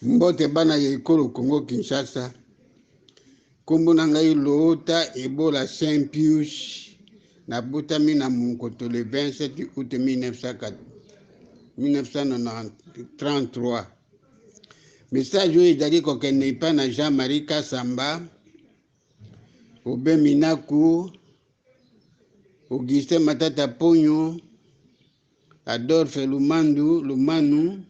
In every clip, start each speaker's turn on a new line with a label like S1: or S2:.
S1: mbote bana ya ekolo Congo Kinshasa. Kombo na ngai Lota Ebola Saint Pius, nabotami na Monkoto le 27 août 1933. Message oyo ezali kokende epai na Jean-Marie Kasamba, Obe Minaku, Augustin Matata Ponyo, Adolphe Lumanu,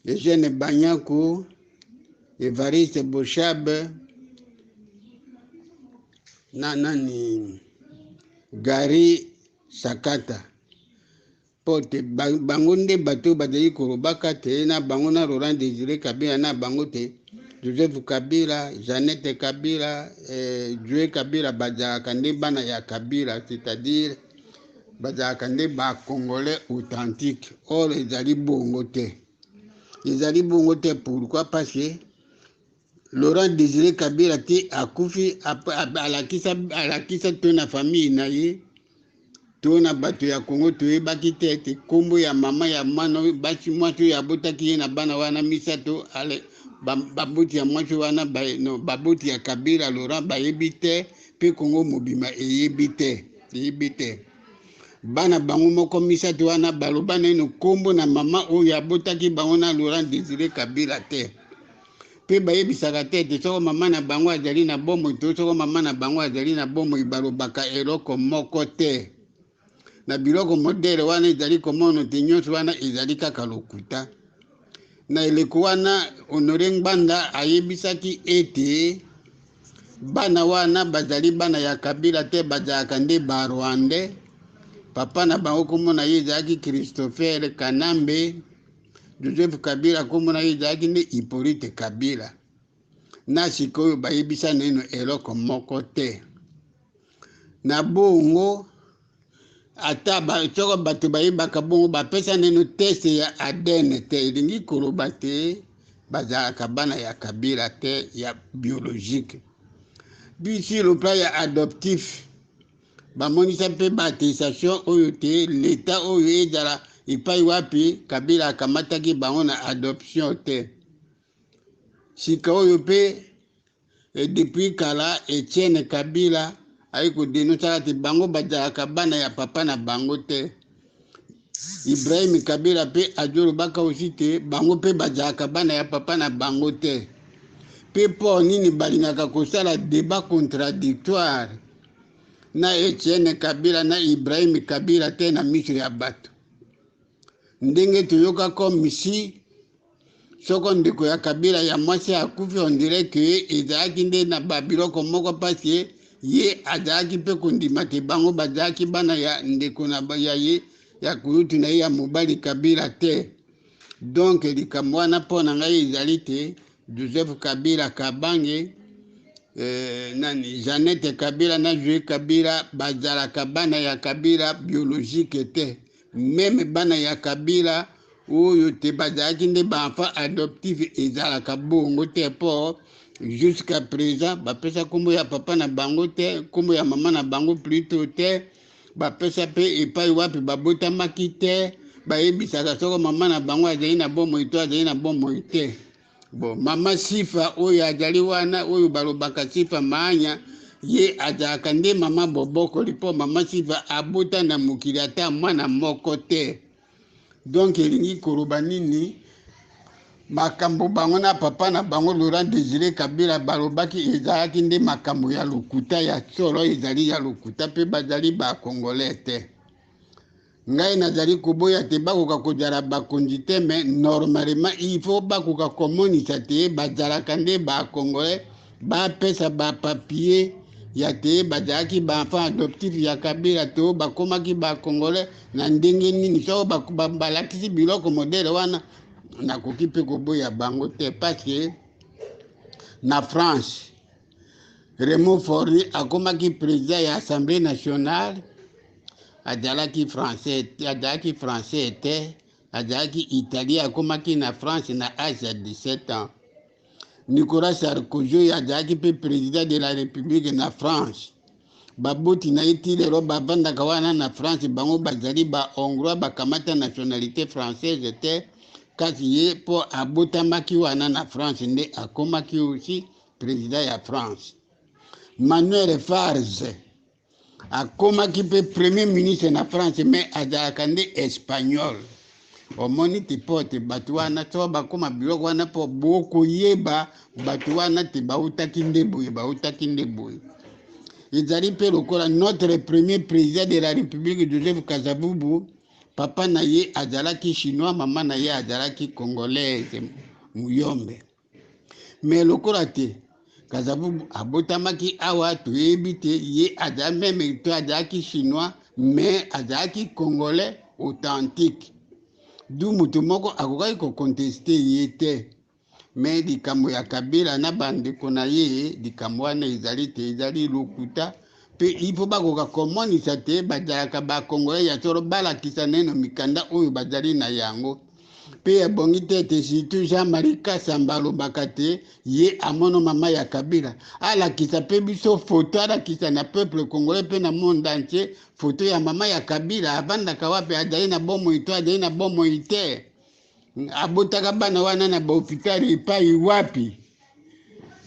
S1: Eugène Banyaku, Evariste Bochabe, Gary Sakata. Pote bango nde bato bazali kolobaka te na bango na Laurent Désiré Kabila na bango te. Joseph Kabila, Jeannette Kabila, Joe Kabila bazalaka nde bana ya Kabila, c'est-à-dire bazalaka nde ba Congolais authentique. Or ezali bongo te. Ezali bongo te pourquoi? Parce que Laurent Désiré Kabila te akufi alakisa to na famille na ye. To na bato ya Congo toyebaki te ete kombo ya mama ya mwana basi mwasi ya botaki ye na bana wana misato ale baboti ya mwasi wana baboti ya Kabila Laurent bayebi te pe Congo mobima eyebi te. Bana bango moko misato wana baloba neno kombo na mama oyo abotaki bango na Laurent Désiré Kabila te. Pe bayebisaka te ete soko mama na bango azali na bomoi to soko mama na bango azali na bomoi balobaka eloko moko te. Na biloko modele wana ezali komono te nyonso wana ezali kaka lokuta. Na eleko wana Honoré Ngbanda ayebisaki ete bana wana bazali bana ya Kabila te, bazalaka nde ba Rwandais. Papa na bango kombo na ye ezalaki Christopher Kanambe. Joseph Kabila kombo na ye ezalaki nde Hippolyte Kabila. Na sikoyo bayebisa neno eloko moko te. Na bongo ata soko bato bayebaka bongo bapesa neno test ya ADN te, elingi koloba te bazalaka bana ya Kabila te ya biologique. Puis sur le plan ya adoptif bamonisa mpe baattestation oyo te leta oyo ezala epai wapi Kabila akamataki bango na adoption te. Sika oyo mpe depuis kala Etienne Kabila ayi kodenosaka te bango bazalaka bana ya papa na bango te. Ibrahim Kabila mpe azolobaka aussi te bango mpe bazalaka bana ya papa na bango te. Mpe mpo nini balingaka kosala débat contradictoire na Etienne Kabila na Ibrahim Kabila te na miso ya bato. Ndenge toyoka comme si soko ndeko ya Kabila ya mwasi akufi on dirait que ezalaki nde na babiloko moko parce ye azalaki mpe kondima te bango bazalaki bana ya ndeko na ya ye ya kulutu na ye ya mobali Kabila te. Donc likambo wana mpo na ngai ezali te. Joseph Kabila Kabange, Jeannette Kabila na Joe Kabila bazalaka bana ya Kabila biologique te. Même bana ya Kabila oyo te bazalaki nde baenfant adoptif ezalaka bongo te po jusqu'à présent bapesa kombo ya papa na bango te, kombo ya mama na bango plutôt te, bapesa pe epai wapi babotamaki te, bayebisaka soko mama na bango azali na bomoi to azali na bomoi te. Bon, mama Sifa oyo azali wana oyo balobaka Sifa Maanya ye azalaka nde mama Boboko lipo mama Sifa abota na mokili ata mwana moko te. Donc elingi koloba nini makambo bango na papa na bango Laurent Désiré Kabila balobaki ezalaki nde makambo ya lokuta ya solo ezali ya lokuta mpe bazali ba Congolais te. Ngai nazali koboya te bakoka kozala bakonzi te, mais normalement il faut bakoka komonisa te bazalaka nde ba Congolais bapesa ba papier ya te bazalaki baenfant adoptif ya Kabila to bakomaki ba Congolais na ndenge nini so balakisi biloko modele wana nakoki mpe koboya bango te parce que na France Raymond Faure akomaki président ya Assemblée nationale azalaki français te, azalaki italien akomaki na France na âge ya 17 ans. Nicolas Sarkozy azalaki mpe président de la République na France. babuti na iti lelo bavandaka wana na France bango bazali ba hongrois bakamata nationalité française te kasi ye po abotamaki wana na France nde akomaki aussi président ya France. Manuel Farge akomaki pe premier ministre na France mais azalaka nde espagnol. Omoni te po te bato wana so bakoma biloko wana po bokoyeba bato wana te bautaki nde boye. Ezali pe lokola notre premier président de la République Joseph Kasavubu, papa na ye azalaki chinois, mama na ye azalaki congolaise muyombe. Mais lokola te Kasavubu abotamaki awa toyebi te ye même to azalaki chinois mais azalaki congolais authentique. Du mutu moko akokaki koconteste ye te. Mais likambo ya Kabila na bandeko na ye likambo wana ezali lokuta pe ipo bakoka komonisa te bazalaka bakongolais ya solo balakisa neno mikanda oyo bazali na yango pe ebongi te surtout Jean-Marie Kasamba alobaka te ye amono mama ya Kabila alakisa pe biso foto alakisa na peuple congolais pe na monde entier foto ya mama ya Kabila avandaka wapi azali na bomoi to azali na bomoi te abotaka bana wana na bahopitali epai wapi.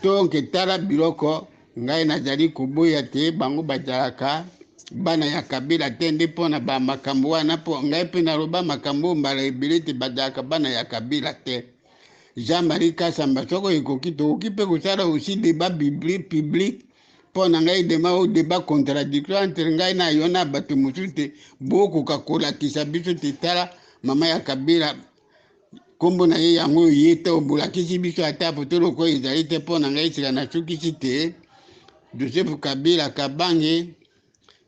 S1: Donc tala biloko ngai nazali koboya te bango bazalaka bana ya Kabila te nde mpona bamakambo wana mpo ngai mpe naloba makambo mbala ebele te bazalaka bana ya Kabila te. Jean-Marie Kasamba soko ekoki tokoki mpe kosala aussi débat public mpo na ngai débat contradictoire entre ngai na yo na bato mosusu te bokoka kolakisa biso te tala mama ya Kabila kombo na ye yango ye te obolakisi biso ata foto loko ezali te mpo na ngai sika nasukisi te. Joseph Kabila Kabange,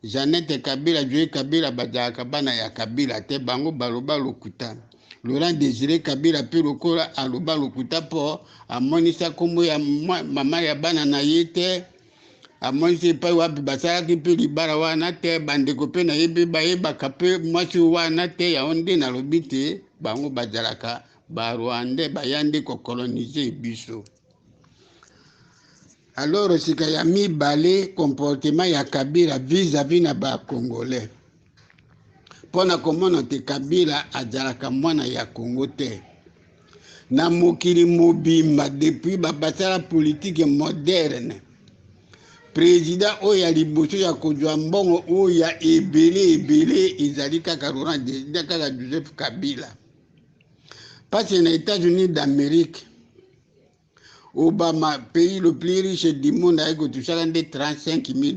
S1: Jeannette Kabila, Joe Kabila bazalaka bana ya Kabila te bango baloba lokuta. Laurent Désiré Kabila pe lokola aloba lokuta po amonisa kombo ya mama ya bana na ye te amonisi epai wapi basalaki mpe libala wana te bandeko mpe na ye mpe bayebaka mpe mwasi wana te yango nde nalobi te bango bazalaka barwandais baya nde kokolonize biso. Alors sika ya mibale comportement ya Kabila vis-à-vis na bakongolais mpona komona te Kabila azalaka mwana ya Congo te na mokili mobimba depuis basala politique moderne. Président oyo ya liboso ya kozwa mbongo oyo ya ebele ezali kaka Laurent Désiré kaka Joseph Kabila. Parce que les États-Unis d'Amérique, Obama, pays le plus riche du monde, a touché $35 000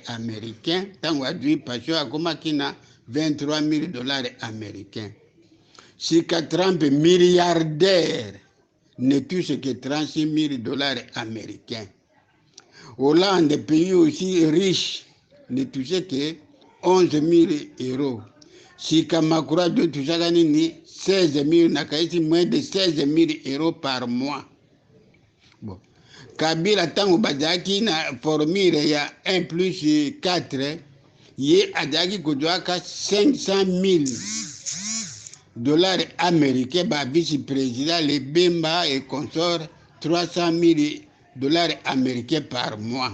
S1: américains. Tant que tu passes à Komakina, $23 000 américains. Si Trump milliardaire ne touche que $36 000 américains. Hollande, pays aussi riche, ne touche que 11 000 euros. Si Kamakura doit toucher 16 000, nakaisi moins de 16 000 euros par mois. Bon. Kabila tango bazaki na formule ya 1 plus 4, ye adaki kodwaka $500 000 américains, ba vice-président le Bemba et consort $300 000 américains par mois.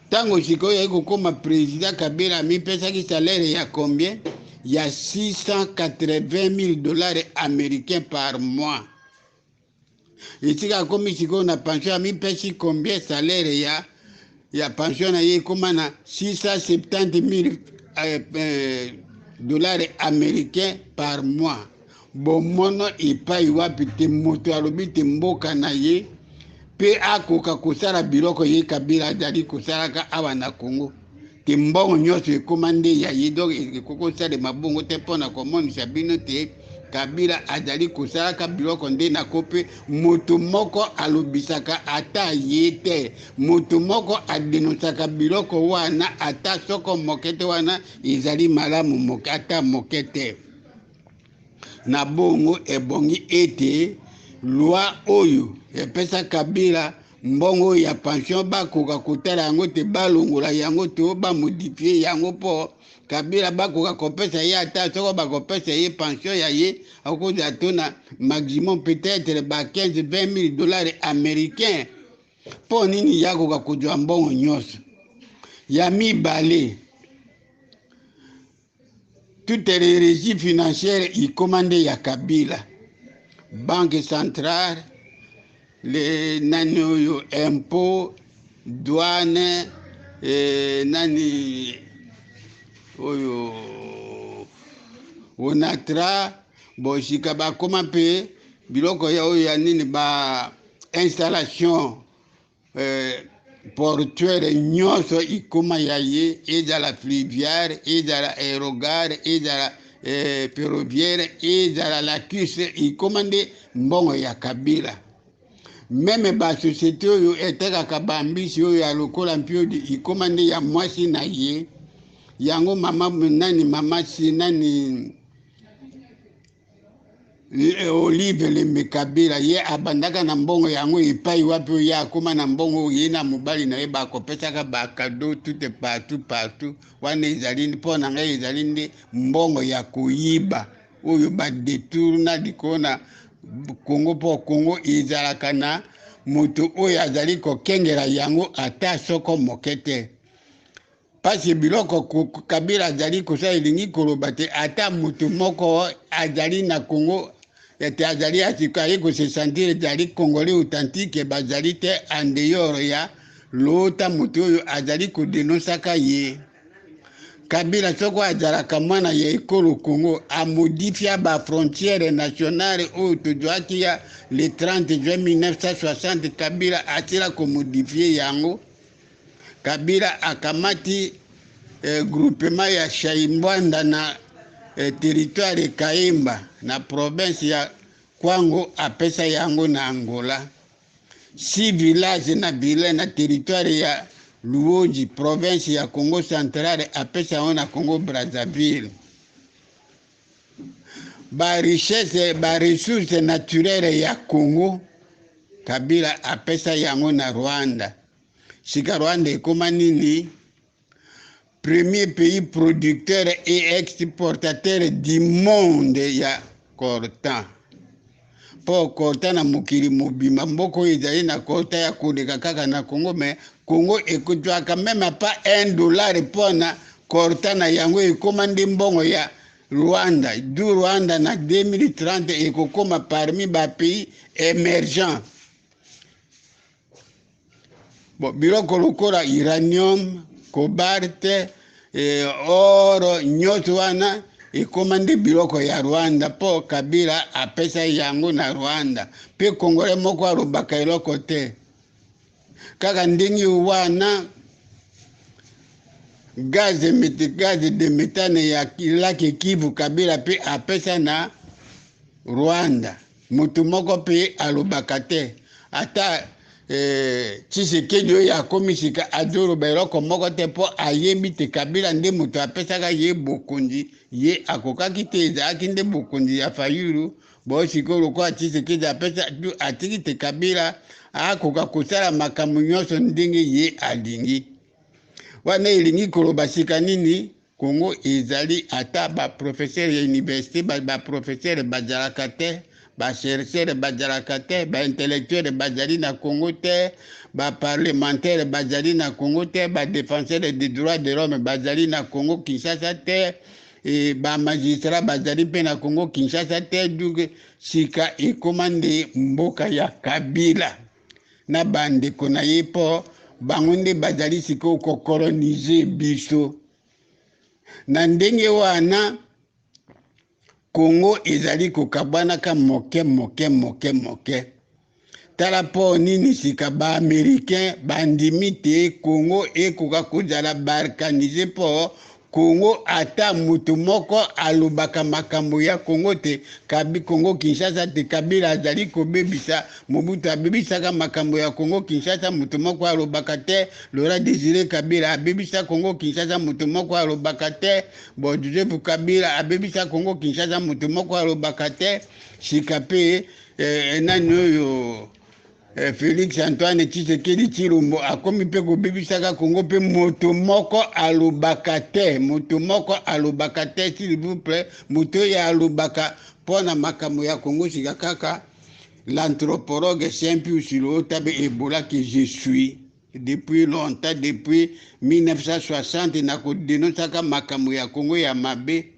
S1: Tango sikoyo yeko koma président Kabila mi pesaki salaire ya combien? Il y a $680 000 américains par mois. Et si comme si on a pension à mi pesi combien salaire il y a pension à y comme na $670 000 américains par mois. Bon mono et pas y wapi te moto alobi te mboka na ye pe akoka kosala biloko ye Kabila azali kosalaka awa na Congo. Te mbongo nyonso ekomande ya ye donc ekokosala mabongo te mpona komonisa bino te Kabila azali kosalaka biloko nde na kope moto moko alobisaka ata ye te moto moko adenosaka biloko wana ata soko mokete wana ezali malamu moke ata mokete na bongo ebongi ete loi oyo epesa Kabila mbongo ya pension bakoka kotala yango te balongola yango te bamodifie yango po Kabila bakoka kopesa ye ata soko bakopesa ye pension ya ye akoza tona maximum peut-être ba $15 000 américains po nini yakoka kozwa mbongo nyonso ya mibale toutes les régies financières ikomande ya Kabila, banque centrale, les nani oyo impôt, douane, nani oyo onatra, bo sika bakoma mpe biloko ya oyo ya nini ba installation portuaire nyonso ikoma ya ye, ezala fluviaire, ezala aérogare, ezala ferroviaire, ezala lacustre, ikoma nde mbongo ya Kabila. Meme ba société oyo etekaka bambisi oyo ya lokola mpiodi ikoma nde ya mwasi na ye, yango mama nani mama si nani Olive Lembe Kabila ye abandaka na mbongo yango epai wapi oyo ye akoma na mbongo ye na mobali na ye bakopesaka bakado tout partout wana ezali mpo na ngai ezali nde mbongo ya koyiba oyo badetourna likolo na Kongo mpo Kongo ezalaka na moto oyo azali kokengela yango ata soko moke te. Pasi biloko Kabila azali kosala elingi koloba te ata moto moko azali na Kongo ete azali asikaye kose sentir ezali congolais authentique bazali te en dehors ya lota moto oyo azali kodenosaka ye. Kabila soko azalaka mwana ya ekolo Congo amodifia ba frontière nationale oyo tozwaki ya le 30 juin 1960 Kabila atila komodifie yango. Kabila akamati groupement ya Shaimbwanda na territoire Kaimba na province ya Kwango apesa yango na Angola. 6 villages na ville na territoire ya Luoji province ya Congo centrale apesa yango na Congo Brazzaville. Ba richesse ba ressources naturelles ya Congo Kabila apesa yango na Rwanda. Sika Rwanda ekoma nini? Premier pays producteur et exportateur du monde ya coltan. Po coltan na mokili mobima mboko ezali na coltan ya kodeka kaka na Congo, mais Congo ekutwaka même pas $1 pona coltan na yango ekoma nde mbongo ya Rwanda. Du Rwanda na 2030 ekokoma parmi ba pays émergents. Bon, biloko lokola uranium, cobalt, oro, nyonso wana ekoma nde biloko ya Rwanda po Kabila apesa yango na Rwanda. Pe Congolais moko alobaka eloko te. Kaka ndenge wana gaz de méthane ya laki Kivu Kabila pe apesa na Rwanda. Mutu moko pe alobaka te. Ata Tshisekedi oyo akomi sika azoloba eloko moko te mpo ayebi te Kabila nde moto apesaka ye bokonzi ye akokaki te ezalaki nde bokonzi ya Fayulu. Bo sikoyo lokola Tshisekedi apesa atiki te Kabila akoka kosala makambo nyonso ndenge ye alingi. Wana elingi koloba sika nini Kongo ezali ata baprofesseur ya université baprofesseur bazalaka te, bachercheur bazalaka te, baintellectuel bazali na Congo te, baparlementaire bazali na Congo te, badéfenseur des droits de l'homme bazali na Congo Kinshasa te, bamagistrat bazali mpe na Congo Kinshasa te. Donc sika ekoma nde mboka ya Kabila na bandeko na ye mpo bango nde bazali sikoyo kokolonize biso. Na ndenge wana Congo ezali kokabwanaka moke. Tala po nini sika ba américain bandimi te Congo ekoka kozala balkanize po Congo ata mutu moko alobaka makambo ya Congo te. Congo Kinshasa te Kabila azali kobebisa Mobutu abebisaka makambo ya Congo Kinshasa mutu moko alobaka te. Laurent Désiré Kabila abebisa Congo Kinshasa mutu moko alobaka te. Bon Joseph Kabila abebisa Congo Kinshasa mutu moko alobaka te. Sika pe nani oyo Félix Antoine Tshisekedi Tshilombo akomi pe kobebisaka Congo pe moto moko alobaka te. S'il vous plaît, moto ya alobaka pona makambo ya Congo sika kaka l'anthropologue Saint-Pius Lotabe Ebola que je suis. depuis longtemps, depuis 1960 na kodenosaka makambo ya Congo ya mabe,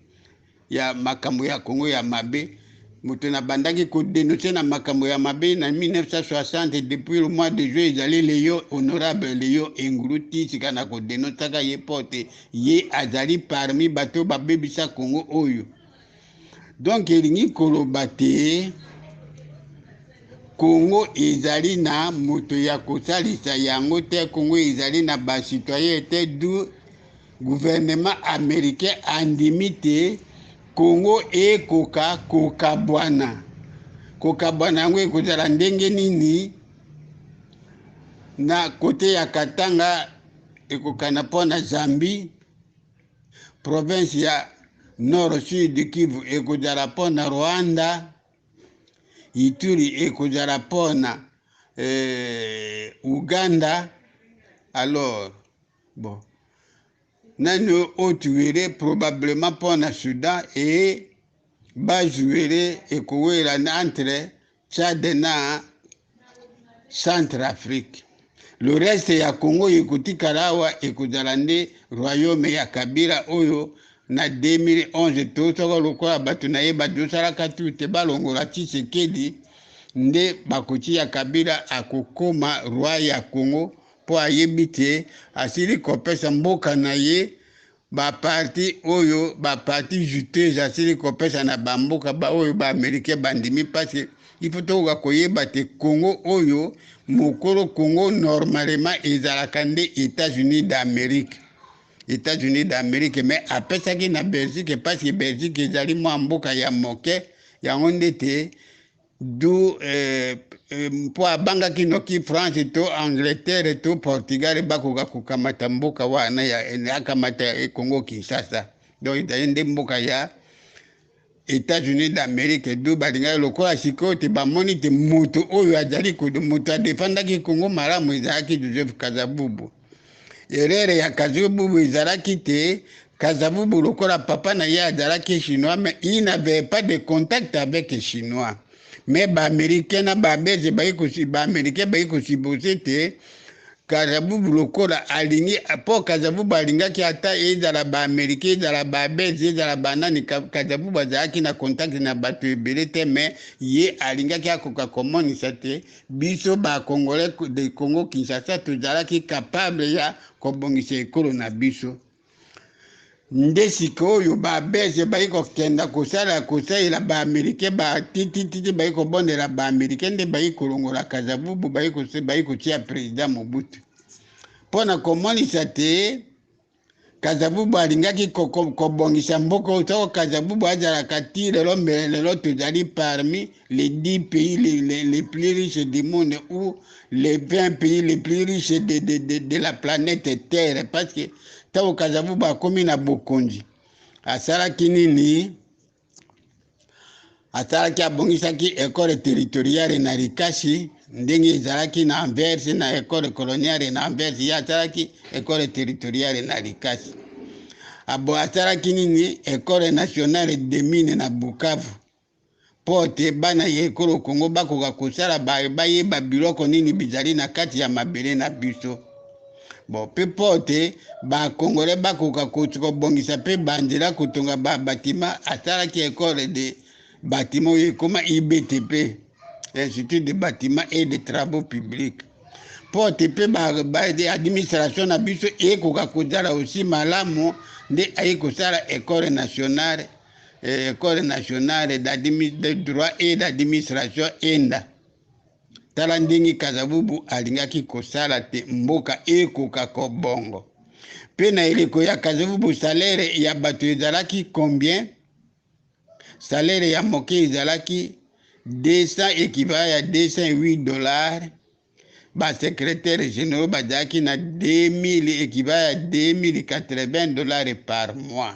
S1: ya makambo ya Congo ya mabe. Mutu na bandaki kodenonse na makambo ya mabe na 1960 depuis le mois de juillet ezali Léo honorable Léo Enguluti sika na kodenosaka ye pote ye azali parmi bato babebisa Congo oyo. Donc elingi koloba te Congo ezali na moto ya kosalisa yango te, Congo ezali na ba citoyen te, du gouvernement américain andimi te Congo ekoka kokabwana. Kokabwana yango ekozala ndenge nini na kote ya Katanga ekokana pona Zambie, province ya Nord Sud Kivu ekozala pona Rwanda, Ituri ekozala pona Uganda. Alors bon, nani otuere probablement pona Soudan et bajuere ekowela entre Tchad na Centrafrique. Le reste ya Congo ekotikala awa ekozala nde royaume ya Kabila oyo na 2011 tosaka lokola bato na ye badosalaka tu te balongola Tshisekedi nde bakoti ya Kabila akokoma roi ya Congo po ayebi te asili kopesa mboka na ye baparti oyo baparti juteuse asili kopesa na bamboka ba oyo ba Américain bandimi parce que il faut toka koyeba te Congo oyo mokolo Congo normalement ezalaka nde États-Unis d'Amérique. États-Unis d'Amérique, mais apesaki na Belgique parce que Belgique ezali mwa mboka ya moke yango ndete du po abangaki noki France to Angleterre to Portugal bakoka kokamata mboka wana ya akamata Congo Kinshasa. Donc ezali nde mboka ya États-Unis d'Amérique du balinga lokola sikoyo te bamoni te moto oyo azali kodo moto adefandaki Congo malamu ezalaki Joseph Kasavubu. Erere ya Kasavubu ezalaki te Kasavubu lokola papa na ye azalaki chinois, mais il n'avait pas de contact avec les chinois. Mais ba américain na ba beze ba américain kosibose te Kasavubu lokola alingi po Kasavubu alingaki ata ezala ba américain ezala ba beze ezala banani Kasavubu azalaki na contact na bato ebele te, mais ye alingaki akoka komonisa te biso ba Congolais de Congo Kinshasa tozalaki capable ya kobongisa ekolo na biso. Nde sikoyo ba beze bayi kokenda kosalela ba américain ba titi bayi kobondela ba américain nde bayi kolongola Kasavubu bayi kotia président Mobutu. Pona komonisa te Kasavubu alingaki kobongisa mboka otako Kasavubu azalaka ti lelo tozali parmi les 10 pays les plus riches du monde ou les 20 pays les plus riches de la planète Terre, parce que tao Kasavubu akomi na bokonzi asalaki nini? Asalaki abongisaki école territoriale na Likasi ndenge ezalaki na Anvers na école coloniale na Anvers, ya asalaki école territoriale na Likasi. Abo asalaki nini? École nationale de mine na Bukavu po te bana ye ekolo Congo bakoka kosala bayeba biloko nini bizali na kati ya mabele na biso. Bon, pe pote ba Congolais bakoka kobongisa pe banzela kotonga ba bâtiment asalaki école de bâtiment ekoma IBTP, Institut de bâtiment et de travaux publics. Pote pe ba administration na biso ekoka kozala aussi malamu nde ayekosala école nationale de droit et d'administration ENDA. Tala ndenge Kasavubu alingaki kosala te mboka ekoka kobongo. Pe na eleko ya Kasavubu salaire ya bato ezalaki combien? Salaire ya moke ezalaki 200 équivalent ya $208. Ba secrétaire général bazalaki na 2000 équivalent ya $2080 par mois.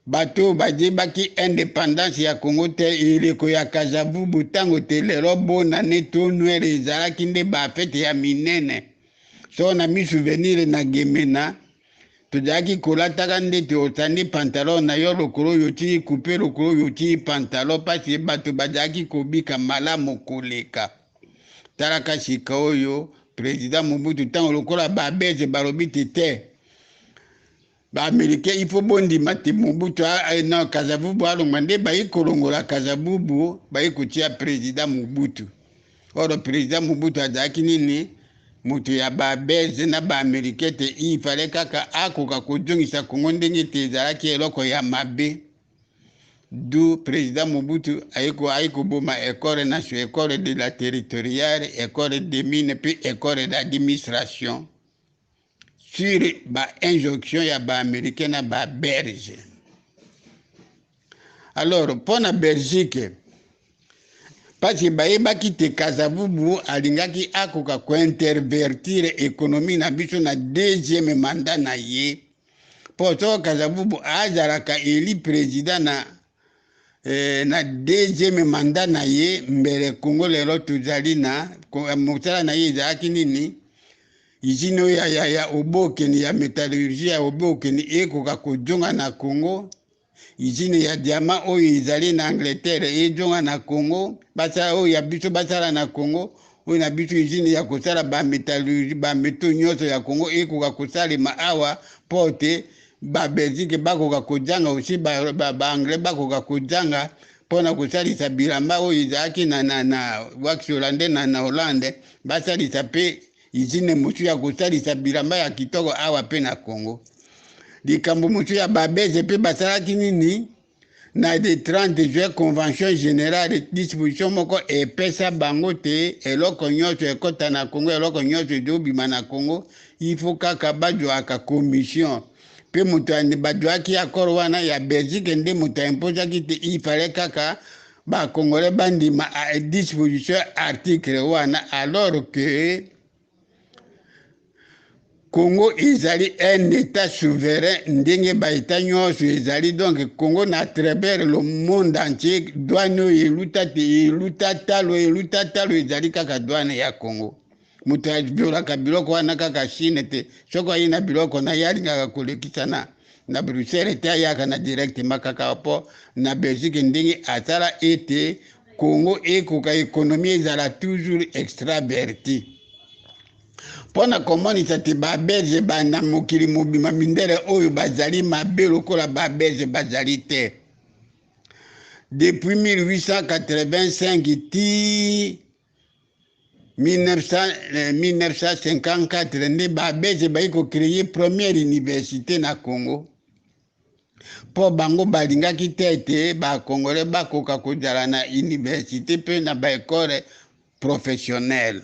S1: Bato bajebaki indépendance ya Congo te eleko ya Kasavubu tango te lelo bona neto nwere ezalaki nde bafete ya minene. So na mi souvenir na Gemena tozalaki kolataka nde te otandi pantalon na yo lokolo oyo otili coupe lokolo oyo otili pantalon pasi bato bazalaki kobika malamu koleka. Talaka sika oyo président Mobutu tant lokola babeze balobi te ba-américain il faut bondima te Mobutu non Kasavubu alongwa nde bayi kolongola Kasavubu bayi kotia président Mobutu. Or président Mobutu azalaki nini moto ya babeze na ba-américain te ifale kaka akoka kozongisa Kongo ndenge te ezalaki eloko ya mabe. Du président Mobutu aiko boma école nationale, école de la territoriale, école de mine puis école d'administration sur ba injonction ya ba américain na ba belge. Alors pour la Belgique parce que bayebaki te Kasavubu alingaki akoka ko intervertir économie na biso na deuxième mandat na ye. Pour to Kasavubu azalaka eli président na deuxième mandat na ye mbele Congo lelo tuzali na motala na ye ezalaki nini izino ya obokeni ya métallurgie ya obokeni ekoka kojonga na Congo. Izine ya diama oyo ezali na Angleterre ejonga na Congo basala oyo ya biso basala na Congo oyo na biso izine ya kosala ba métallurgie ba meto nyonso ya Congo ekoka kosalema awa pote ba Belgique bakoka kojanga aussi ba anglais bakoka kojanga pona kosalisa bilamba oyo ezalaki na wax hollandais na Hollande basalisa pe izine mosu ya kosalisa bilamba ya kitoko awa pe na Congo. Likambo mosu ya babeze pe basalaki nini na de 30 juin convention générale disposition moko epesa bango te eloko nyonso ekota na Congo eloko nyonso ezobima na Congo il faut kaka bazwaka commission pe moto bazwaki accord wana ya Belgique nde moto impozaki te il fallait kaka ba Congolais bandima a disposition article wana alors que Congo ezali un état souverain ndenge ba état nyonso ezali donc Congo na travers le monde entier douane eluta talo ezali kaka douane ya Congo. Mutu abiolaka biloko wana kaka Chine te soko ayina biloko na yalingaka kolekisa na Bruxelles te ayaka na directement kaka po na Belgique ndenge asala ete Congo ekoka économie ezala toujours extraverti. Pona komonisa te babeze bana mokili mobima mindele oyo bazali mabe lokola babeze bazali te. Depuis 1885 ti 1954 nde babeze baiko créer première université na Congo. Po bango balingaki tete ba Congolais bakoka kozala na université pe na ba école professionnelle.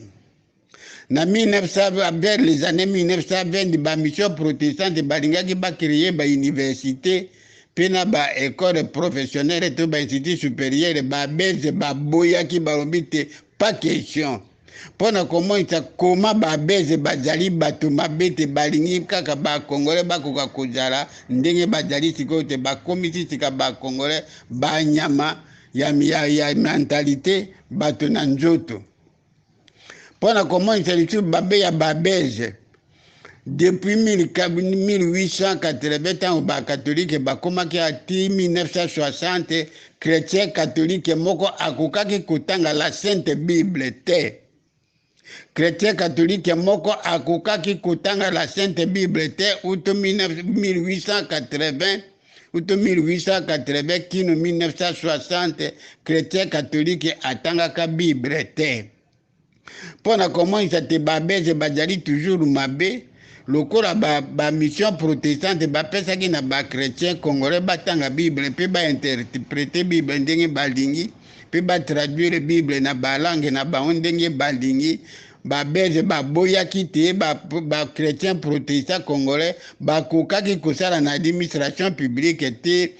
S1: Na 1900 vers les années 1920 ba mission protestante balingaki ba créer ba université pe na ba école professionnelle to ba institut supérieur ba belge ba boyaki ba lobite pas question. Pona komonisa koma ba belge bazali bato mabete balingi kaka ba Congolais bakoka kozala ndenge bazali sikoyo te bakomisi sika ba Congolais ba nyama ya mentalité bato na nzoto. Pona komonisa lisu babe ya babeze depuis 1880 tango ba catholique bakomaki ati 1960 chrétien catholique moko akokaki kotanga la Sainte Bible te. Chrétien catholique moko akokaki kotanga la Sainte Bible te uto 1880 uto 1880 kino 1960 chrétien catholique atangaka Bible te. Pona komonisa te babeze bazali toujours mabe lokola ba mission protestante bapesaki na ba chrétien congolais batanga Bible pe ba interpréter Bible ndenge balingi pe ba traduire Bible na ba langue na ba ndenge balingi babeze baboyaki te ba chrétien protestant congolais bakokaki kosala na administration publique te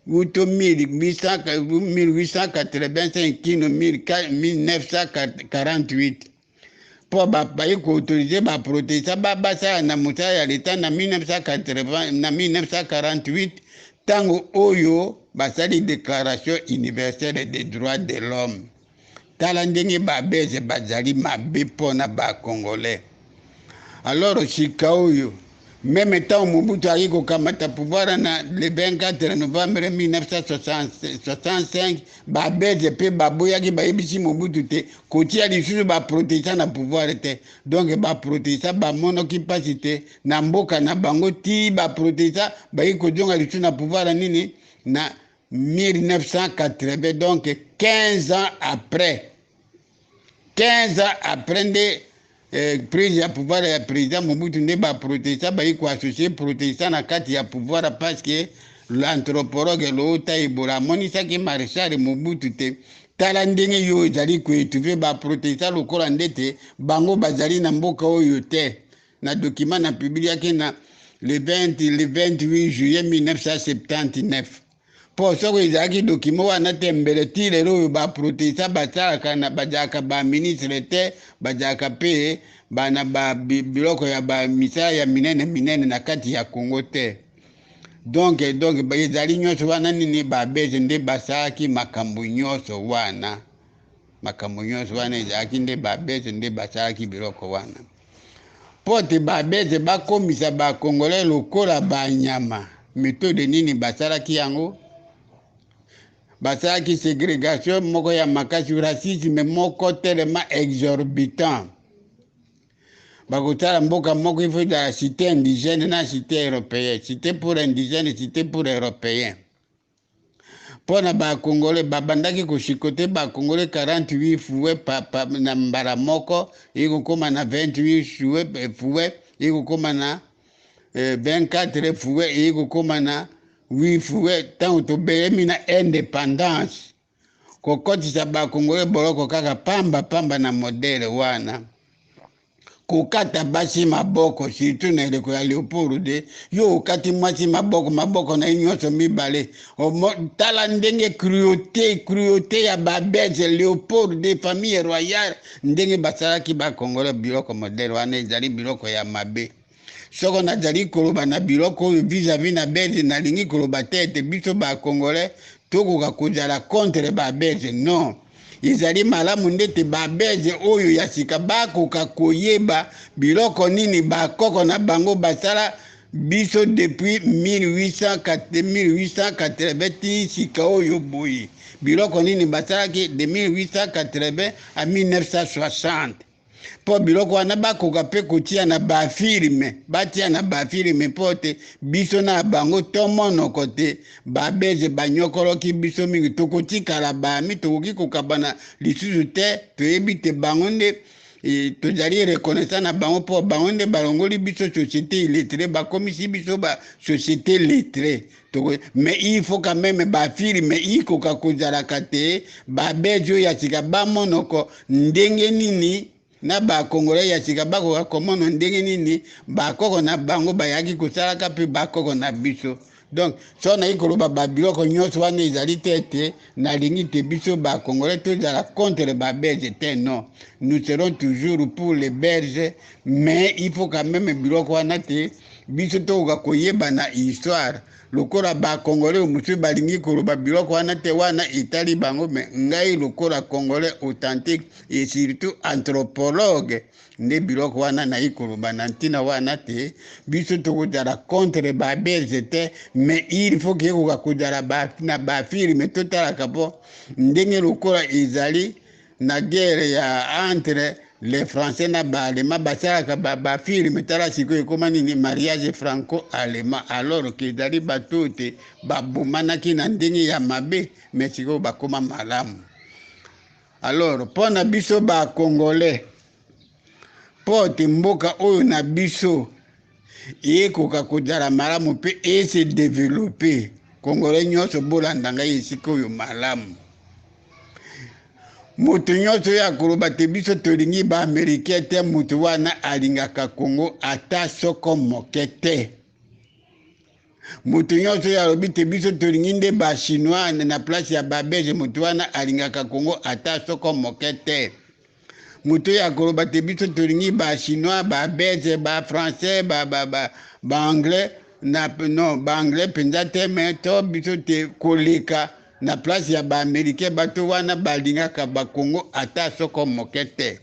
S1: uto 1885 kino 1948 po bayi koautorize baprotestant basala na mosala ya leta na 1980 na 1948 tango oyo basali déclaration universelle des droits de l'homme. Tala ndenge babeze bazali mabe mpona ba Congolais. Alors sika oyo Même temps Mobutu a kokamata pouvoir na le 24 novembre 1965 babeze pe baboyaki bayebisi Mobutu te kotia lisusu baprotesta na pouvoir te. Donc baprotesta bamonoki mpasi te na mboka na bango ti baprotesta bayi kojonga lisusu na pouvoir nini na 1980. Donc 15 ans après nde prise ya pouvoir ya président Mobutu nde baprotesta bayi koassocie protestant na kati ya pouvoir parce que l'anthropologue Lota Ibola amonisaki maréchal Mobutu te tala ndenge yo ezali koétouffe baprotestant lokola ndete bango bazali na mboka oyo te. Na document na publiaki na le 28 juillet 1979 po soko ezalaki document wana te mbele ti lelo oyo baprotestant basalaka na bajaka baministre te bajaka mpe bana biloko ya bamisala ya minene na kati ya Congo te. Donc ezali nyonso wana nini babeze nde basalaki makambo nyonso wana ezalaki nde babeze nde basalaki biloko wana po te babeze bakomisa bakongolais lokola banyama. Méthode nini basalaki yango? Basalaki ségrégation moko ya makasi, racisme moko tellement exorbitant. Bakotala mboka moko il faut de la cité indigène na cité européenne, cité pour indigène, cité pour européen. Pona ba Congolais babandaki koshikote ba Congolais 48 fouet na mbala moko, iko koma na 28 fouet, iko koma na 24 fouet, iko koma na 8 fouet. Tant tobelemi na indépendance kokotisa ba Congolais boloko kaka pamba na modele wana. Kokata basi maboko surtout na eleko ya Léopold de yo okati mwasi maboko na nyonso mibale tala ndenge cruauté ya babeze Léopold de famille royale ndenge basalaki ba Congolais biloko modele wana ezali biloko ya mabe. Soko nazali koloba na biloko oyo vis-à-vis na beze nalingi koloba te biso ba Congolais tokoka kozala contre babeze non. Izali malamu ndete babeze oyo ya sika bakoka koyeba biloko nini bakoko na bango basala biso depuis 1880 sika oyo boyi biloko nini basalaki de 1880 à 1960 po biloko wana bakoka pe kotia na bafilme batia na bafilme pote biso na bango tomonoko te babeze banyokoloki biso mingi tokotikala bami tokoki kokabana lisusu te toyebi te bango nde tozali reconnaissant na bango po bango nde balongoli biso société illettrée bakomisi biso ba société illettrée. Mais il faut quand même bafilme ikoka kozalaka te babeze oyo ya sika bamonoko ndenge nini na ba Congolais ya sika bakoka komona ndenge nini bakoko na bango bayaki kosalaka mpe bakoko na biso. Donc so na ikoloba babiloko nyonso wana ezali te nalingi te biso ba Congolais tozala contre babelge te non. Nous serons toujours pour les Belges, mais il faut quand même biloko wana te biso tokoka koyeba na histoire lokola ba Congolais musu balingi koloba biloko wana te wana itali bango me ngai lokola Congolais authentique et surtout anthropologue nde biloko wana na ikoloba na ntina wana te biso tokozala contre ba belge te mais il faut que kokozala na bafilme totalaka po ndenge lokola ezali na guerre ya entre les Français na Allemand basalaka bafilme tala sikoyo ekoma nini mariage franco-allemand alors que ezali bato te babomanaki na ndenge ya mabe mais sikoyo bakoma malamu. Alors mpona biso ba-Congolais po te mboka oyo na biso ekoka kozala malamu mpe ese développer Congolais nyonso bolanda ngai esika oyo malamu. Moto nyonso ya koloba te biso tolingi ba Américain te moto wana alingaka Congo ata soko moke te. Moto nyonso ya lobi te biso tolingi nde ba Chinois na place ya ba Belge moto wana alingaka Congo ata soko moke te. Moto ya koloba te biso tolingi ba Chinois ba Belge ba Français ba Anglais na non ba Anglais penza te mais to biso te koleka na place ya ba Américain bato wana balingaka ba Congo ata soko moke te.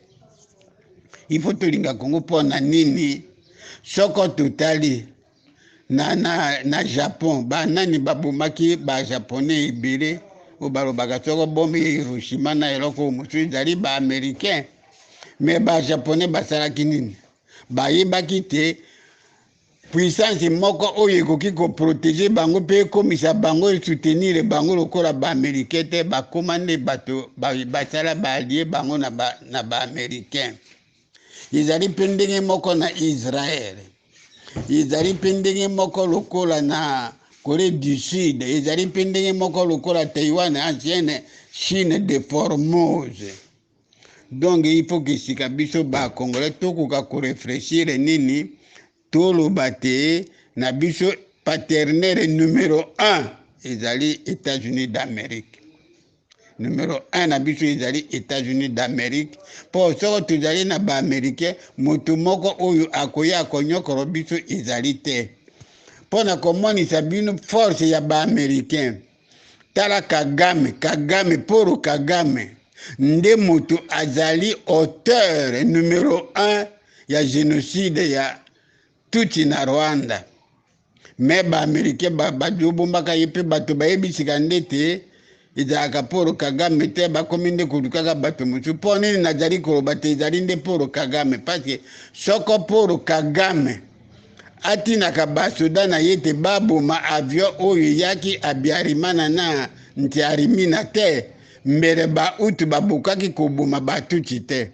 S1: Il faut tolinga Congo pona nini soko totali na Japon banani babomaki ba japonais ebele o balobaka soko bombe Hiroshima na eloko mosusu ezali ba américain mais ba japonais basalaki nini bayebaki te puissance moko oyo ekoki koprotege bango mpe ekomisa bango esoutenir bango lokola baaméricain te bakóma nde bato basala baalie bango na baaméricain ezali mpe ndenge moko na Israel ezali mpe ndenge moko lokola na Corée du Sud ezali mpe ndenge moko lokola Taïwan ancienne Chine de Formose. Donc il faut que sika biso ba Congolais tokoka korefléchir nini toloba te na biso partenaire numéro 1 ezali États-Unis d'Amérique. Numéro 1 na biso ezali États-Unis d'Amérique. Po soko tozali na ba américain moto moko oyo akoya akonyokoro biso ezali te. Po na komonisa bino force ya ba américain. Tala Kagame Paul Kagame nde moto azali auteur numéro 1 ya génocide ya Tutsi na Rwanda. Mais ba américain bajobombaka ye mpe bato bayebisika ndete ezalaka Paul Kagame te bakomi nde kolukaka bato mosusu mpo nini nazali koloba te ezali nde Paul Kagame parce que soko Paul Kagame atinaka basoda na ye te baboma avion oyo yaki abiarimana na ntiarimina te mbele bautu babokaki koboma batutsi te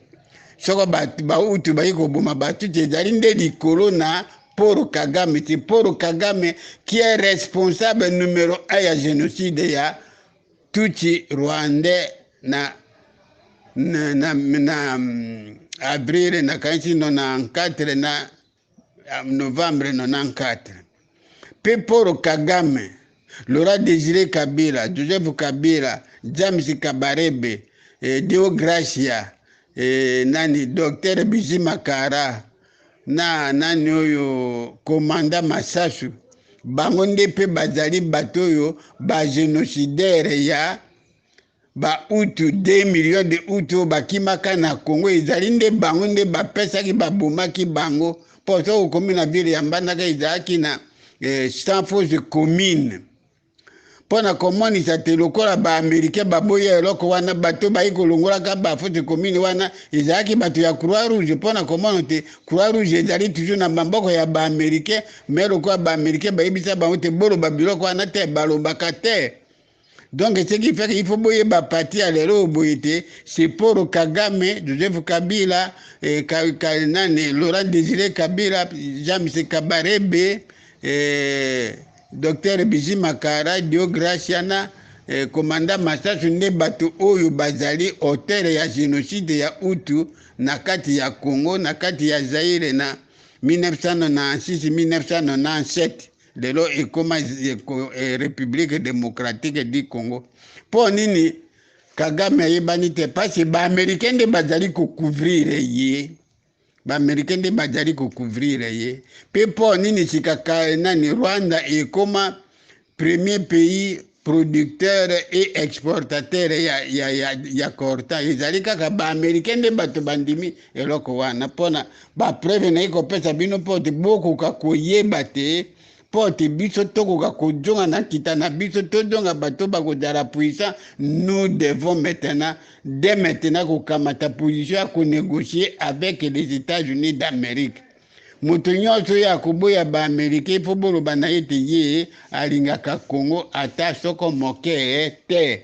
S1: soko bautu bayi koboma batutsi ezali nde likolo na Paul Kagame. C'est Paul Kagame qui est responsable numéro 1 ya génocide ya Tutsi rwandais na avril na kanisi 94 na novembre 94. Pe Paul Kagame, Laurent Désiré Kabila, Joseph Kabila, James Kabarebe, Deo Gracia, nani Dr. Bizima Kara, na nani oyo Komanda Masasu, bango nde pe bazali bato oyo ba génocidaire ya ba utu 2 millions de utu bakimaka na Congo ezali nde bango nde bapesaki babomaki bango po so komi na ville ya Mbandaka ezalaki na 100 fausse commune pona komonisa te lokola baaméricain baboya eloko wana bato bayi kolongolaka bafausse commune wana ezalaki bato ya Croix Rouge pona komona te Croix Rouge ezali toujours na maboko ya baaméricain mais lokola baaméricain bayebisa bango te boloba biloko wana te balobaka te. Donc ce qui fait qu'il faut boyer ba parti à l'ero boyete c'est Paul Kagame, Joseph Kabila, Laurent Désiré Kabila, James Kabarebe, Dr. Bizima Kara, Dio Graciana, Komanda Masasu nde bato oyo bazali auteur ya génocide ya Hutu na kati ya Congo na kati ya Zaire na 1996-1997. Lelo ekoma République démocratique du Congo. Po nini Kagame ayebani te parce ba américain de bazali ko couvrir ye. Ba américain de bazali ko couvrir ye. Pe po nini sikaka nani Rwanda ekoma premier pays producteur et exportateur ya korta ezali kaka ba américain de bato bandimi eloko wana pona ba preuve na iko pesa bino pote boko ka koyeba te pote biso tokoka kojonga na kita na biso tojonga bato bakozala puissant. Nous devons maintenant dès maintenant kokamata position ya konégocier avec les États-Unis d'Amérique. Moto nyonso ya koboya ba Américain fo boloba na ete ye alingaka Congo ata soko moke te.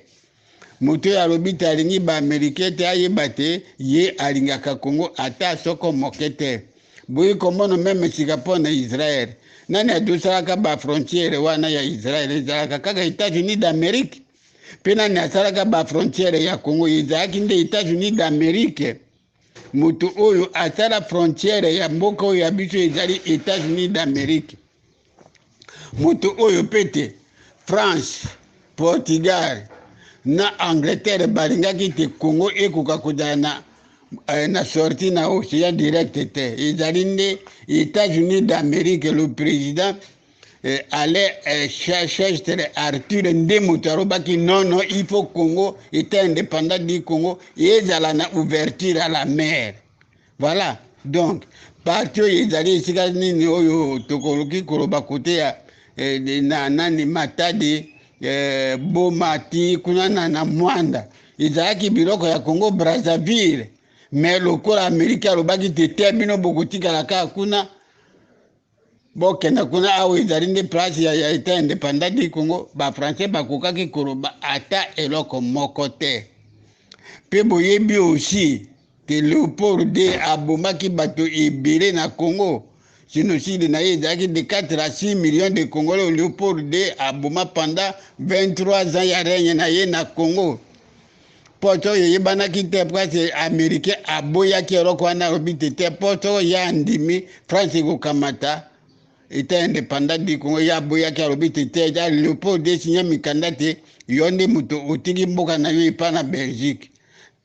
S1: Moto ya lobite alingi ba Américain te ayeba te ye alingaka Congo ata soko moke te. Boyi komono meme sika na Israël. Nani adosalaka ba frontière wana ya Israël ezalaka kaka États-Unis d'Amérique. Pe nani asalaka ba frontière ya Congo ezalaki nde États-Unis d'Amérique. Moto oyo asala frontière ya mboka oyo ya biso ezali États-Unis d'Amérique. Moto oyo pete France, Portugal na Angleterre balingaki te Congo ekoka kozala na sorti na océan direct te. Ezali nde États-Unis d'Amérique. Le président allait chercher Arthur Ndemoto arobaki non, il faut Congo était indépendant du Congo et ezala na ouverture à la mer. Voilà. Donc parti oyo ezali esika nini oyo tokoloki koloba kote ya na nani Matadi Boma ti kuna na Mwanda ezalaki biloko ya Congo Brazzaville mais lokola Amerika alobaki te bino bokotikala kaka kuna bokenda kuna awa ezali nde place ya etat indépendant du Congo bafrançais bakokaki koloba ata eloko moko te. Mpe boyebi aussi que Léopold D abomaki bato ebele na Congo. Génocide na ye ezalaki de 4 à 6 millions de Congolais. Léopold D aboma pendant 23 ans ya règne na ye na Congo. Poto yebanaki te place américain aboyaki eloko wana alobi te poto ya andimi France ekokamata État indépendant du Congo ya aboyaki alobi te ya Léopold D signa mikanda te yo nde moto otiki mboka na yo epa na Belgique.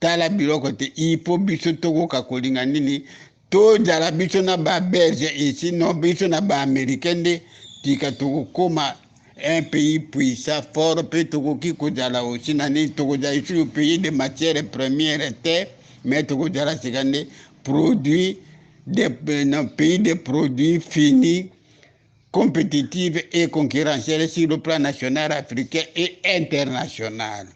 S1: Tala biloko te ipo biso tokoka kolinga nini tozala biso na baberge ici no biso na baaméricain nde tika tokokoma un pays puissant fort mpe tokoki kozala aussi na nini tokozala ici pays de matière première te mais tokozala sika nde produit pays de produits finis compétitifs et concurrentiels sur le plan national, africain et international.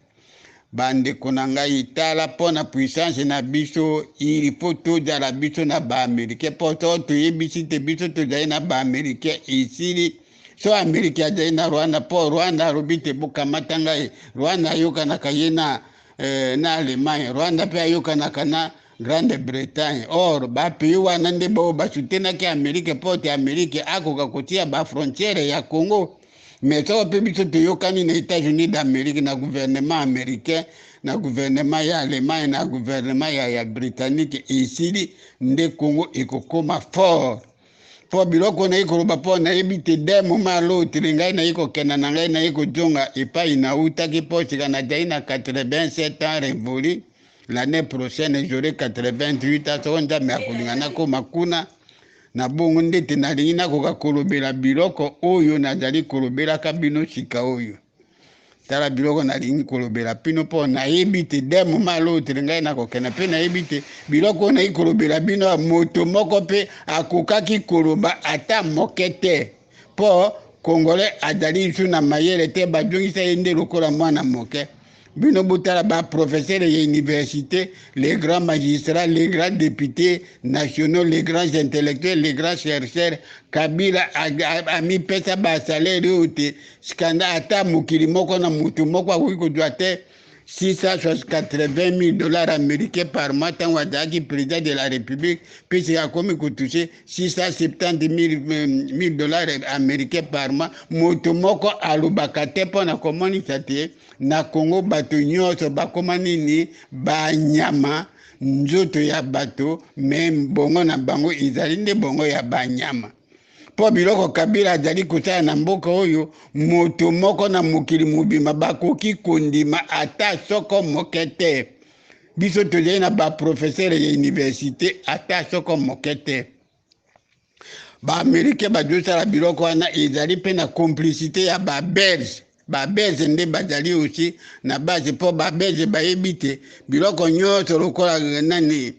S1: Bandeko na ngai tala pona puissance na biso il faut tozala biso na baaméricain po toyebisi te biso tozali na baaméricain isili so américain azali na Rwanda po Rwanda alobi te bokamata ngai Rwanda ayokanaka ye na Allemagne Rwanda mpe ayokanaka na Grande-Bretagne or bapays wana nde bao basutenaki Amerike po te Amerike akoka kotia bafrontiere ya Congo. Mais ça peut biso toyokani na États-Unis d'Amérique na gouvernement américain na gouvernement ya allemand na gouvernement ya britannique isili nde Congo ekokoma fort po biloko na ikoloba po na yebi te moment l'autre ngai na ikokenda na ngai na ikojonga epai na utaki po sika na dai na 87 ans révolu l'année prochaine j'aurai 88 ans so nzambe akolinga na koma kuna na bongo ndete nalingi nakoka kolobela biloko oyo nazali kolobelaka bino sika oyo tala biloko nalingi kolobela bino mpo nayebi te moment l'autre ngai nakokenda mpe nayebi te biloko oyo nayi kolobela bino moto moko mpe akokaki koloba ata moke te mpo Congolais azali lisu na mayele te bajongisa ye nde lokola mwana moke. Bino botala ba professeurs de l'université, les grands magistrats, les grands députés nationaux, les grands intellectuels, les grands chercheurs, Kabila a mis pesa ba salaire ote skanda ata mukili moko na mutu moko akoki kozwa te $680,000 américains par mois tant wazaki président de la République puis akomi kotouche $670,000 américains par mois moto moko alobaka te mpona komonisa te na Congo bato nyonso bakoma nini banyama nzoto ya bato me bongo na bango ezali nde bongo ya banyama po biloko Kabila azali kosala na mboka oyo moto moko na mokili mobima bakoki kondima ata soko moke te biso tozali na baprofesseur ya université ata soko moke te baaméricain bazosala biloko wana ezali mpe na complicité ya baberge nde bazali aussi na base mpo baberge bayebi te biloko nyonso lokola nani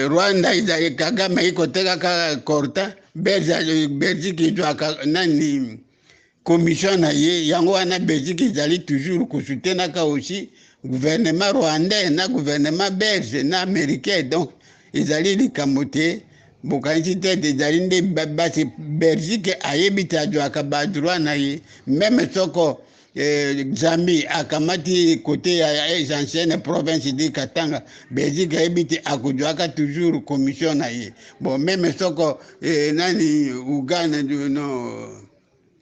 S1: Rwanda ezali Kagame ayikotekaka korta Belgique ezwaka nani commission na ye yango wana Belgique ezali toujours kosutenaka aussi gouvernement rwandais na gouvernement belge na américain donc ezali likambo te bokanisi te ezali nde basi Belgique ayebi te azwaka badroit na ye meme soko Zambie akamati kote ya ancienne province de Katanga Belgique ayebi te akozwaka toujours commission na ye bon meme soko nani Uganda no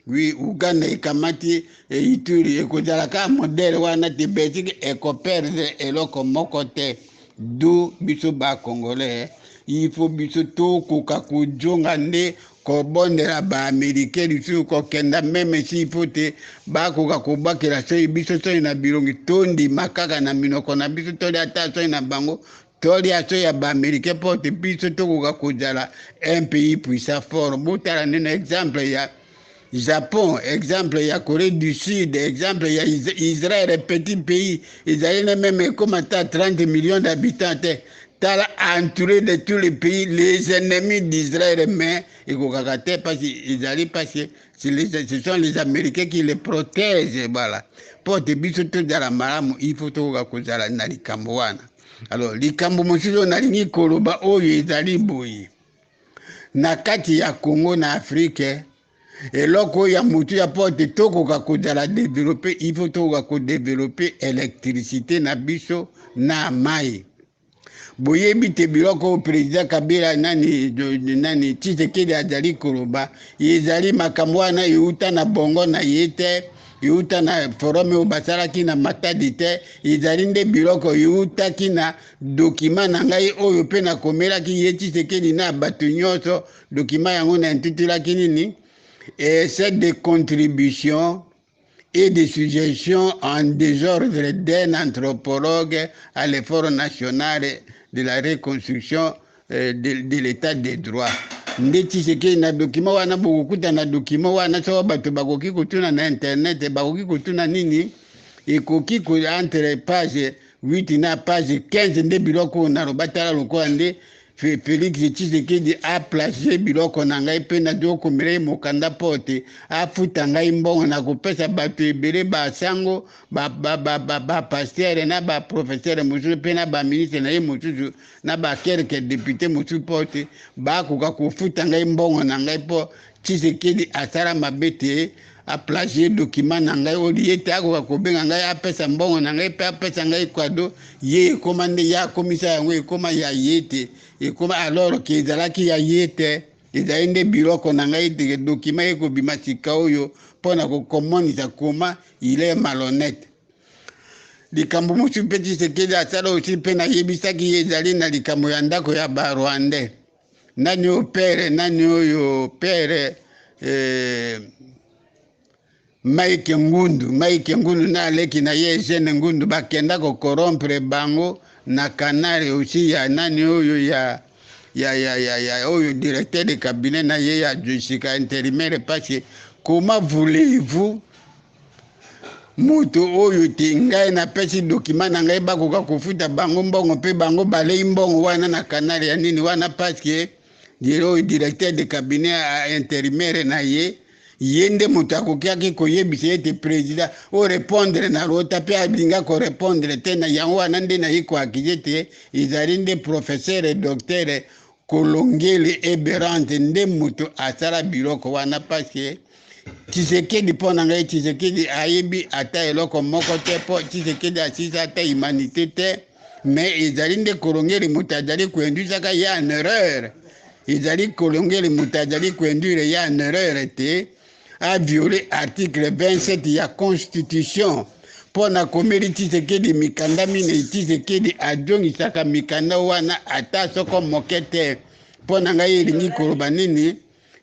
S1: oui Uganda ikamati Ituri ekozalaka modèle wana te Belgique ekoperdre eloko moko te du biso ba Congolais il faut biso tokoka kojonga nde kobondela baaméricain lisusu kokenda meme si faut te bakoka kobakela soki biso soki na bilongi tondima kaka na minoko na biso toli ata soki na bango toli aso ya baaméricain mpo te biso tokoka kozala un pays puissant fort botala nde na exemple ya Japon, exemple, il y a Corée du Sud, exemple, il y a Israël, un petit pays, ils avaient même comme 30 millions d'habitants. tala entouré de tous les pays, les ennemis d'Israël, mais parce que ce sont les Américains qui les protègent, voilà. Pour te biso to dala malamu, il faut to kozala na likambo wana. Alors, likambo mosusu nalingi koloba oyo ezali boye. Na kati ya Congo na Afrique, eloko ya mutu ya porte tokoka kozala développer, il faut tokoka ko développer électricité na biso na mai. Boyebi te biloko président Kabila nani Tshisekedi azali koloba ezali makambo wana euta na bongo na yete euta na forum oyo basalaki na Matadi te ezali nde biloko eutaki na document na ngai oyo mpe nakomelaki ye Tshisekedi na bato nyonso document yango na intitulaki nini essai de contribution et de suggestions en désordre d'un anthropologue à l'effort national de la reconstruction de l'état des droits. Nde Tshisekedi na document wana bokukuta na document wana so bato bakoki kutuna na internet bakoki kutuna nini ekoki ko entre page 8 na page 15 nde biloko na robatala lokola nde Félix Tshisekedi a placé biloko na ngai pe na doko mere mokanda pote a futa ngai mbongo na kopesa bato ebele ba sango ba pasteur na ba professeur mususu pe na ba ministre na ye mususu na ba quelques députés mususu pote ba koka kofuta ngai mbongo na ngai po Tshisekedi asala mabete a plagier document na ngai olie te akoka kobenga ngai apesa mbongo na ngai pe apesa ngai kwado ye ekoma nde ya komisa yango ekoma ya ye te ekoma alors ke ezalaki ya ye te ezali nde biloko na ngai te document ekobima sika oyo mpona kokomonisa koma il est malhonnête. Likambo mosusu mpe Tshisekedi asala osi mpe nayebisaki ye ezali na likambo ya ndako ya barwandais nani oyo pere Mike Ngundu na aleki na ye Eugène Ngundu bakenda ko corrompre bango na canal aussi ya nani oyo ya oyo directeur de cabinet na ye ya Jessica intérimaire parce que comment voulez-vous moto oyo te ngai na pesi document na ngai bakoka kofuta bango mbongo pe bango balei mbongo wana na canal ya nini wana parce que directeur de cabinet intérimaire na ye yende moto akokiaki koyebisa ete président o répondre na lota mpe alinga korépondre te na yango wana nde naye koakize te ezali nde professeur docteur Kolongele Eberante nde moto asala biloko wana parce Tshisekedi mpo na ngai Tshisekedi ayebi ata eloko moko te mpo Tshisekedi asisi ata humanité te mais ezali nde Kolongele moto azali koinduisaka ye en erreur ezali Kolongele moto azali koinduire ye en erreur te a violé article 27 ya constitution pona komeli Tshisekedi mikanda mine Tshisekedi ajongisaka mikanda wana ata soko moke te pona ngai elingi koloba nini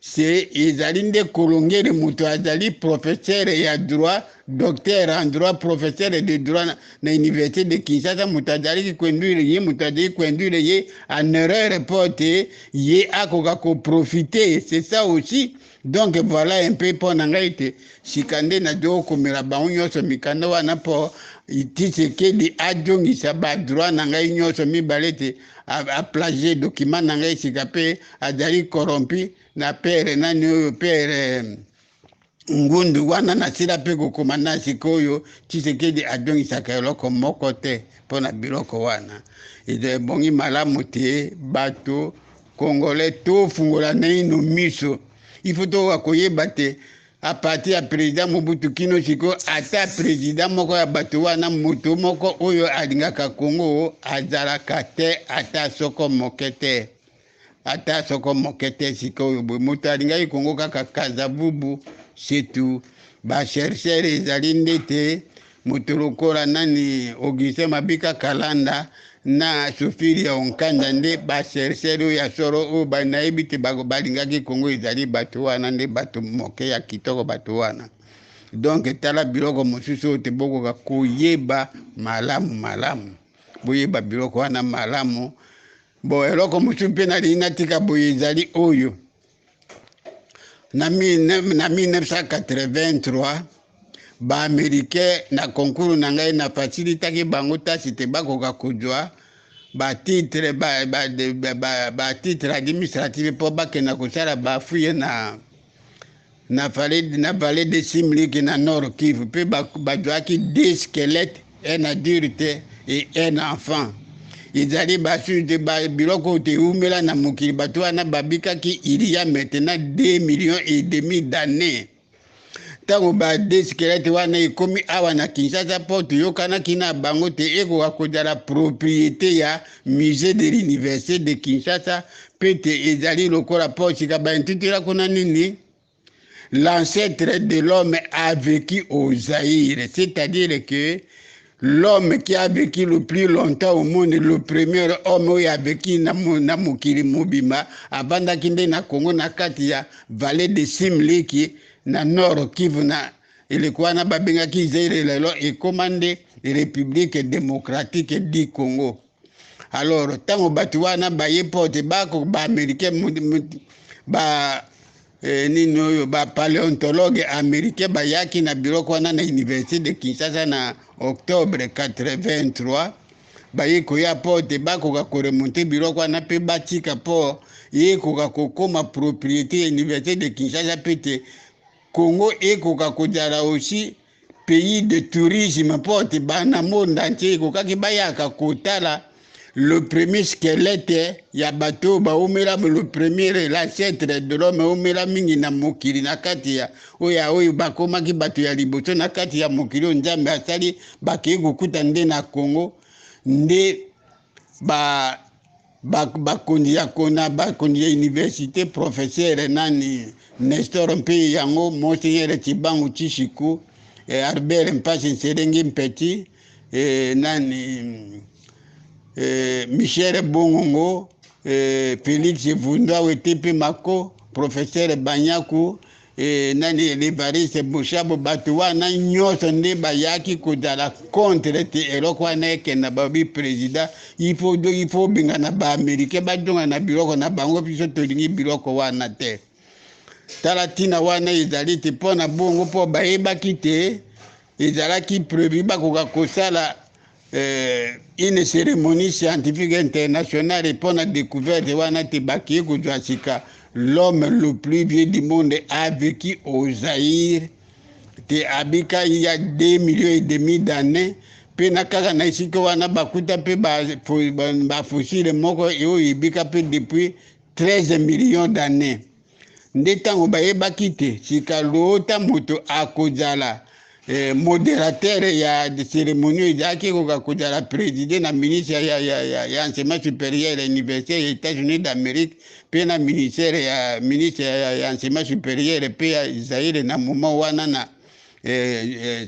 S1: c'est ezali nde Kolongele moto azali professeur ya droit docteur en droit professeur de droit na université de Kinshasa moto azali koinduire ye moto azali koinduire ye en erreur pote ye akoka ko profiter c'est ça aussi. Donc voilà un peu pour n'engaiter sikande na do komera bango nyonso mikanda wana po Tshisekedi ajongisa ba droit na ngai nyonso mibalete a plagier document na ngai sikape azali corrompu na pere nani oyo pere Ngundu wana na sila pe kokomanda sikoyo Tshisekedi ajongisaka eloko moko te mpona biloko wana ede bongi malamu te bato congolais tofungola naino miso il faut to akoyeba te a partir ya président Mobutu kino siko ata président moko ya bato wana moto moko oyo alingaka Congo azalaka te ata soko moke te sikoyo boye moto alingaki Congo kaka Kazabubu c'est tout ba chercheur ezali nde te moto lokola nani Augustin Mabika Kalanda na Sofiri ya Onkanda nde ba chercheur ya soro o ba nayebi te balingaki Congo ezali bato wana nde bato moke ya kitoko bato wana donc tala biloko mosusu te bokoka koyeba malamu boyeba biloko wana malamu bo eloko mosusu mpe nalingi natika boye ezali oyo na 1983 ba-américain na concours na ngai na facilitaki bango tasi te bakoka kozwa titre administratif po bakena kosala bafuye na vallée de Simlik na Nord Kivu pe bazwaki 2 squelettes, un adulte et un enfant. Ezali biloko te umela na mokili bato wana babikaki il y a maintenant 2,5 millions d'années. Tango ba 2 squelettes wana ekomi awa na Kinshasa po toyokanaki na bango te ekoka kozala propriété ya musée de l'université de Kinshasa pe te ezali lokola po sika baintitula kuna nini l'ancêtre de l'homme a vécu au Zaïre, c'est-à-dire que l'homme qui a vécu le plus longtemps au monde, le premier homme qui a vécu na mokili mobima abandaki nde na Congo na kati ya vallée de Simliki na Nord Kivu na ilikuwa na babengaki Zaïre lelo ekomande République démocratique du Congo. Alors tango batu wana bayepote bako ba américain nini oyo paléontologue américain bayaki na biloko wana na université de Kinshasa na octobre 83 baye koya po te bakoka koremonte biloko wana mpe batika po yekoka kokoma propriété ya université de Kinshasa mpe te Congo ekoka kozala aussi pays de tourisme po te bana monde entier ekokaki bayaka kotala le premier squelette ya bato baumela le premier l'ancêtre de l'homme umela mingi na mokili na kati ya oyo bakomaki bato ya liboso na kati ya mokili nzambe asali bakei kokuta nde na Congo nde bakonzi ya université professeur nani Nestor mpe yango monseigneur Chibangu Chishiku Albert Mpasi Nserengi Mpeti nani Michel Bongongo, Félix Vunda Wetepe Mako, professeur Banyaku, nani Levariste Bouchabo Batuwa na nyoso nde bayaki kozala contre te eloko wana ekenda babi président il faut bingana ba américain badonga na biloko na bango biso tolingi biloko wana te tala tina wana ezali te mpona bongo mpo bayebaki te ezalaki prévu bakoka kosala une cérémonie scientifique internationale pour la découverte wana te baki kozwa sika l'homme le plus vieux du monde a vécu au Zaïre te abika il y a 2,5 millions d'années pe na kaka na esika wana bakuta pe ba fossile moko oyo ebika pe depuis 13 millions d'années nde ntango bayebaki te sika lota moto akozala modérateur ya de cérémonie ezalaki koka kozala président na ministre ya enseignement supérieur ya université ya États-Unis d'Amérique mpe na ministre ya enseignement supérieur mpe ya Zaïre na moment wana na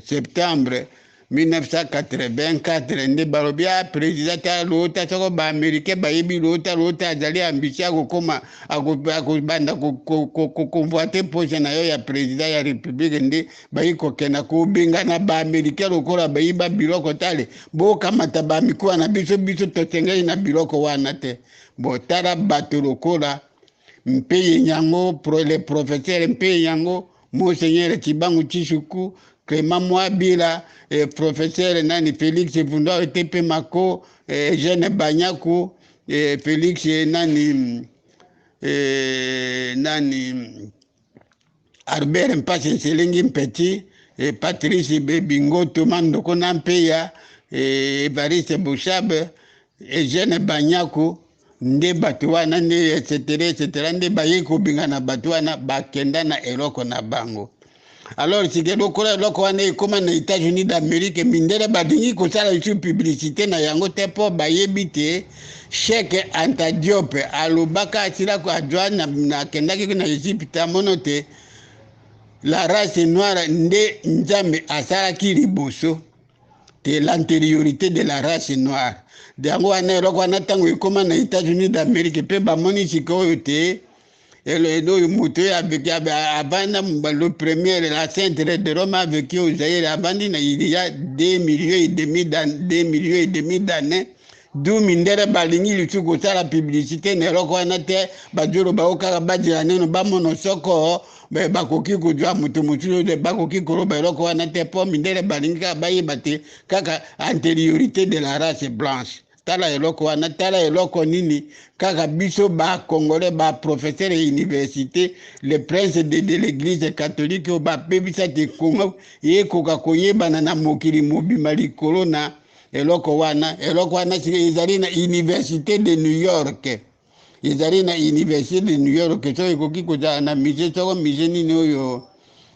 S1: septembre 1984 nde balobi ya président ta lota soko baaméricain bayebi lota azali ambition akokoma akobanda koconvoite poste na yo ya président ya république nde bayi kokenda kobengana baaméricain lokola bayiba biloko tale bokamata bamikuwa na biso totengeli na biloko wana te botala bato lokola mpe yango le professeur mpe yango monseigneur Chibangu Chishuku Clément Mwabila, professeur nani Félix Vunda Tepe Mako, Jeanne Banyaku, Félix nani Albert Mpasi Nselengi Mpeti, Patrice Bingo Tomando Konampeya, Evariste Bouchabe, Jeanne Banyaku, nde bato wana nde etc. nde baye kobingana bato wana bakenda na eloko na bango. Alors sike lokola eloko wana ekoma na États-Unis d'Amérique mindele badingi kosala isu publicité na yango te mpo bayebi te Cheikh Anta Diop alobaka asila ko adwa na kendaki na Égypte amono te la race noire nde nzambe asalaki liboso te l'antériorité de la race noire yango wana eloko wana ntango ekoma na États-Unis d'Amérique mpe bamoni sika oyo te oyo moto avec abanda le premier la centre de Rome avec au Zaïre abandi na il y a 2,5 millions d'années d'où mindere balingi lisu kosala publicité na eloko wana te bajolo baokaka bajela neno bamono soko bakoki kozwa moto mosusu bakoki koloba eloko wana te mpo mindele balingi kaka bayeba te kaka antériorité de la race blanche tala eloko wana tala eloko nini kaka biso ba congolais ba professeur ya université le prince de l'église catholique oyo bapebisa te kongo yekoka koyebana na mokili mobima likolo na eloko wana ezali na université de New York ezali na université de New York so ekoki kozala na musée soko musée nini oyo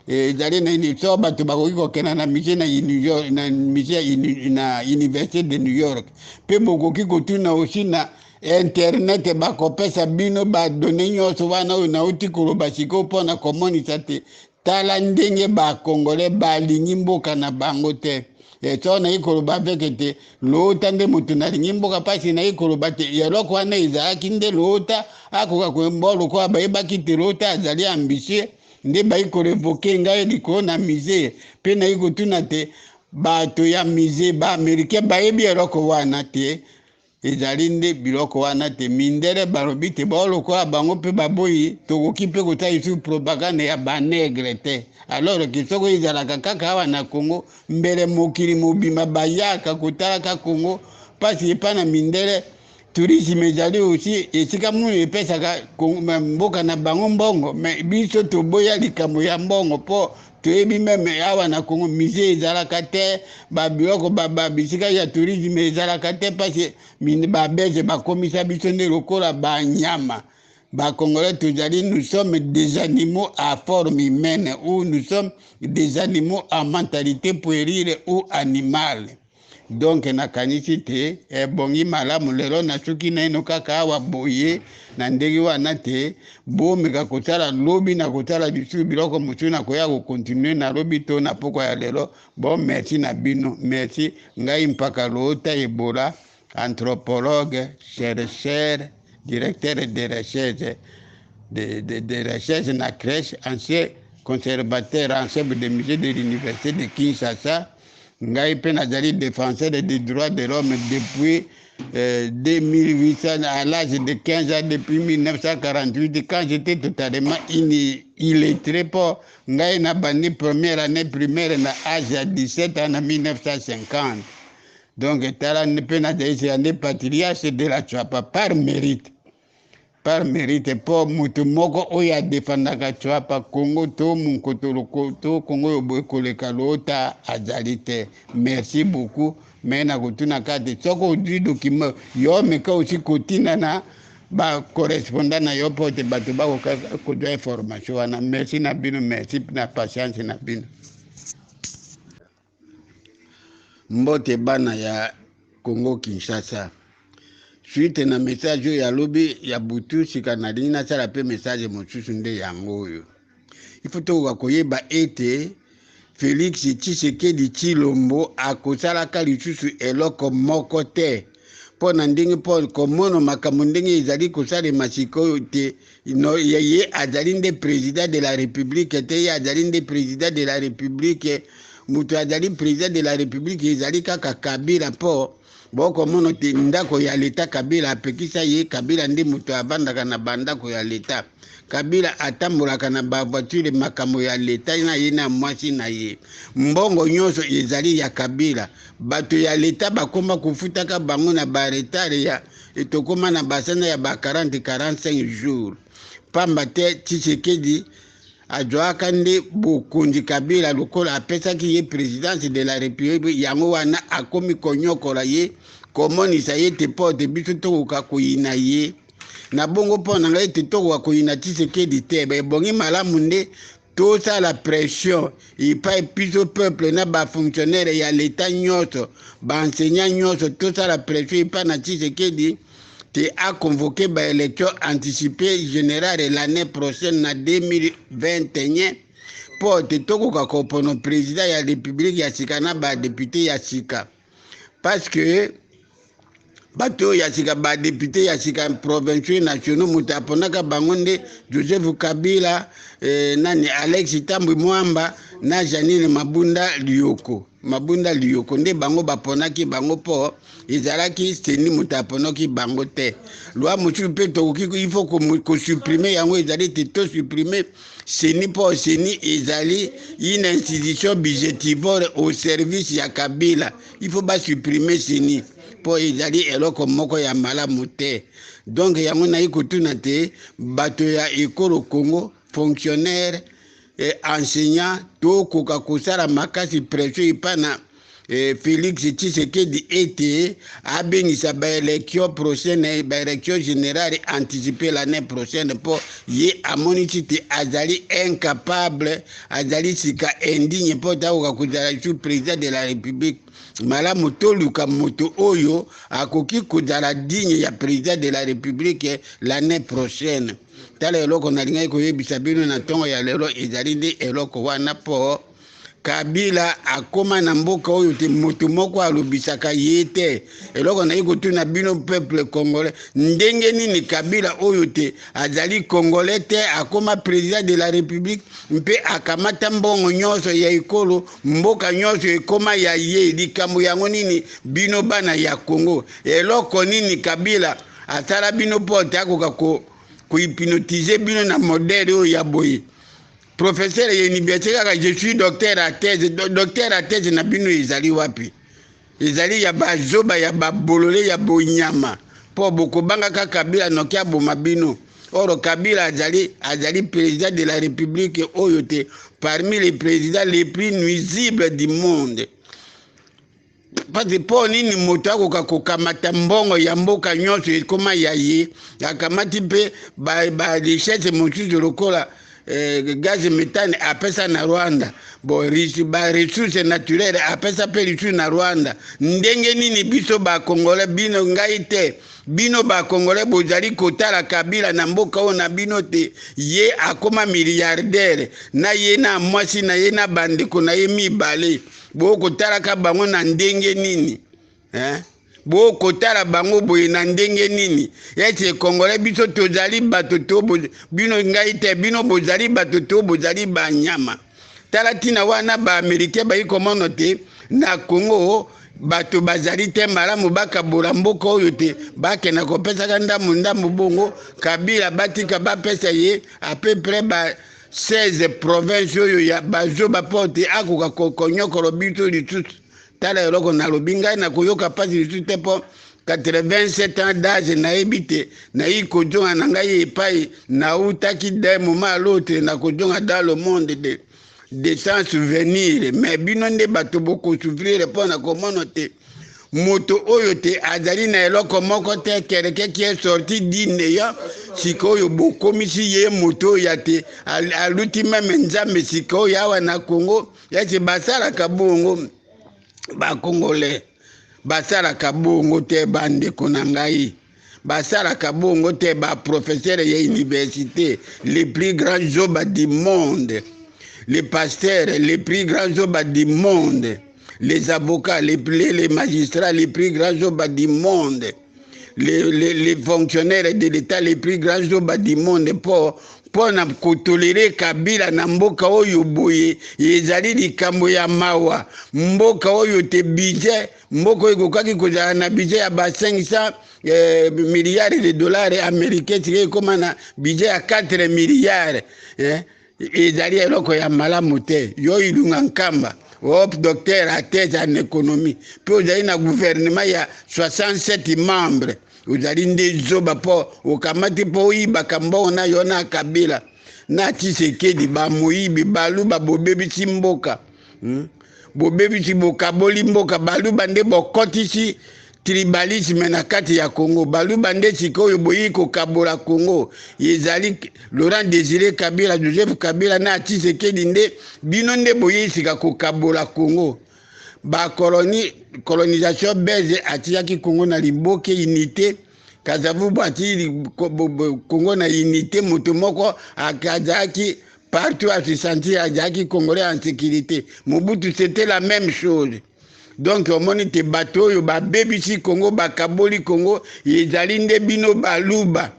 S1: ezali na so bato bakoki kokenda na musée na New York na musée na université de New York mpe bokoki kotuna aussi na internet bakopesa bino badone nyonso wana oyo nauti koloba sikoyo mpona komonisa te tala ndenge bakongole balingi mboka na bango te so nayi koloba veke te loota nde moto nalingi mboka mpasi nayi koloba te eloko wana ezalaki nde loota akoka koyemba lokola bayebaki te loota azali ambitieux nde bayi korevoke ngai likolo na musée mpe nayi kotuna te bato ya musée baaméricain bayebi eloko wana te ezali nde biloko wana te mindele balobi te baolokola bango mpe baboyi tokoki mpe kotala isu propagande ya banegre te alors ke soko ezalaka kaka awa na Congo mbele mokili mobima bayaka kotalaka Congo mpasi epa na mindele tourisme ezali aussi esika munu epesaka mboka na bango mbongo me biso toboya likambo ya mbongo mpo toyebi meme awa na Congo musée ezalaka te babiloko bisika ya tourisme ezalaka te mpasi babeze bakomisa biso nde lokola banyama bakongolais tozali nous sommes des animaux à forme humaine ou nous sommes des animaux à mentalité puérile ou animale donc nakanisi te ebongi malamu lelo nasuki naino kaka awa boye na ndenge wana te bomeka kotala lobi na kotala lisusu biloko mosusu na koya kokontinue na lobi to na poko ya lelo bon merci na bino merci ngai mpaka loota ebola anthropologue chercheur directeur de recherche de recherche na crèche ancien conservateur en chef de musée de l'université de Kinshasa ngai mpe nazali défenseur des droits de l'homme depuis 2008 à l'âge de 15 ans depuis 1948 quand j'étais totalement illettré po ngai na bandi première année primaire na âge ya 17 ans en 1950 donc tala mpe nazali c'est patriarche de la Tchwapa par mérite po mutu moko oyo adefandaka Tchwapa Congo to munkotoloko to Congo oyo boye koleka loota azali te merci beaucoup me na kotuna kate soko ozwi document yo meka aussi kotina na bacorrespondant na yo mpo te bato bakoka kozwa information wana merci na bino merci na patience na bino mbote bana ya Congo Kinshasa suite na message oyo yalobi ya butu sika nalingi nasala mpe message mosusu nde yango oyo ifo tokoka koyeba ete Félix Tshisekedi Tshilombo akosalaka lisusu eloko moko te mpo na ndenge mpo komona makambo ndenge ezali kosalema sikoyo te ye azali nde président de la république te ye azali nde président de la république moto azali président de la république ezali kaka Kabila mpo bokomona te ndako ya leta Kabila apekisa ye Kabila nde moto avandaka na bandako ya leta Kabila atambolaka na bavoiture makambo ya leta na ye na mwasi na ye mbongo nyonso ezali ya Kabila bato ya leta bakoma kufutaka bango na baretare ya etokoma na basana ya ba 40-45 jours pamba te Tshisekedi azwaka nde bokonzi Kabila lokola apesaki ye présidence de la république yango wana akomi konyokola ye komonisa ye te mpo te biso tokoka koyina ye na bongo mpo na ngai te tokoka koyina Tshisekedi te ebongi malamu nde tosala pression epai biso peuple na bafonctionnaire ya leta nyonso baenseignant nyonso tosala pression epai na Tshisekedi te a convoqué ba élection anticipée générale l'année prochaine na 2021 pour te tokoka kopono président ya république ya sika na ba député ya sika parce que bato ya sika ba député ya sika provinciaux nationaux mutaponaka bango nde Joseph Kabila nani Alex Tambwe Mwamba na Janine Mabunda Lioko nde bango baponaki bango po ezalaki seni mutaponoki bango te loi mosusu mpe tokoki il faut kosupprime yango ezali te to supprime seni po seni ezali une institution budgétivore au service ya Kabila il faut basupprime seni po ezali eloko moko ya malamu te. Donc yango nayi kotuna te bato ya ekolo Congo fonctionnaire enseignant tokoka kosala makasi pression ipana Félix Tshisekedi ete abengisa baélection prochaine baélection générale anticipée l'année prochaine pour ye amoni te azali incapable azali sika indigne po takoka kozala sous président de la République. Malamu toluka moto oyo akoki kozala digne ya président de la République l'année prochaine. Tala eloko nalingai koyebisa bino na ntongo ya lelo ezali nde eloko wana po Kabila akoma na mboka oyo te moto moko alobisaka ye te. Eloko nayi kotuna bino peuple congolais ndenge nini Kabila oyo te azali congolais te akoma président de la République mpe akamata mbongo nyonso ya ekolo mboka nyonso ekoma ya ye likambo yango nini bino bana ya Congo. Eloko nini Kabila asala bino po te akoka kohypnotiser bino na modèle oyo ya boye. Professeur ya université kaka je suis docteur à thèse na bino ezali wapi? Ezali ya bazoba ya babolole ya bonyama po bokobanga kaka Kabila noki aboma bino. Oro Kabila azali président de la République oyo te parmi les présidents les plus nuisibles du monde. Parce que po nini moto akoka kokamata mbongo ya mboka nyonso ekoma ya ye akamati mpe ba richesse mosusu lokola gaz méthane apesa na Rwanda bon ba ressources naturelles apesa pe ressources na Rwanda. Ndenge nini biso ba Congolais bino ngai te bino ba Congolais bozali kotala Kabila na mboka o na bino te ye akoma milliardaire na ye na mwasi na ye na bandeko na ye mibale boko tala ka bango na ndenge nini boko tala bango boye na ndenge nini ete Congolais biso tozali bato to bino ngai te bino bozali bato to bozali banyama. Tala tina wana ba Américain ba ikomono te na Congo bato bazali te malamu bakabola mboka oyo te bakena kopesa ndamu bongo Kabila batika bapesa ye à peu près ba 16 provinces oyo ya bazoba pote akoka kokonyokolo biso lisusu. Tala eloko nalobi ngai na koyoka pasi lisusu te po 87 ans d'âge nayebi te nayi kojonga na ngai epai nautaki d'un moment à l'autre na kojonga dans le monde de sans souvenir mais bino nde bato boko souffrir po na komono te moto oyo te azali na eloko moko te quelqu'un qui est sorti d'Ineya sikoyo bokomisi ye moto ya te aluti meme nzambe sikoyo awa na Congo yati basalaka bongo ba Congolais basalaka bongo te bandeko na ngai basalaka bongo te ba professeur ya université les plus grands zoba du monde les pasteurs les plus grands zoba du monde les avocats les magistrats les plus grands zoba du monde les fonctionnaires de l'État les plus grands zoba du monde pour na kotolérer Kabila na mboka oyo boye ezali likambo ya mawa mboka oyo te budget mboka oyo kokaki kozala na budget ya ba 500 milliards de dollars américains tike koma na budget ya 4 milliards ezali eloko ya malamu te yo ilunga nkamba docteur à thèse en économie puis ozali na gouvernement ya 67 membres uzali nde zoba po okamati po oyibaka mbongo na yo na Kabila na Tshisekedi bamoyibi baluba bobebisi mboka bobebisi bokaboli mboka baluba nde bokotisi tribalisme na kati ya Congo baluba nde sikoyo boyi kokabola Congo ezali Laurent Désiré Kabila Joseph Kabila na Tshisekedi nde bino nde boyi sika kokabola Congo ba colonisation belge atiaki Congo na liboke unité Kasavubu ati Congo na unité moto moko akazaki partout à se sentir azaki Congolais en sécurité. Mobutu c'était la même chose. Donc au moni te bato yo ba bebisi Congo ba kaboli Congo ezali nde bino baluba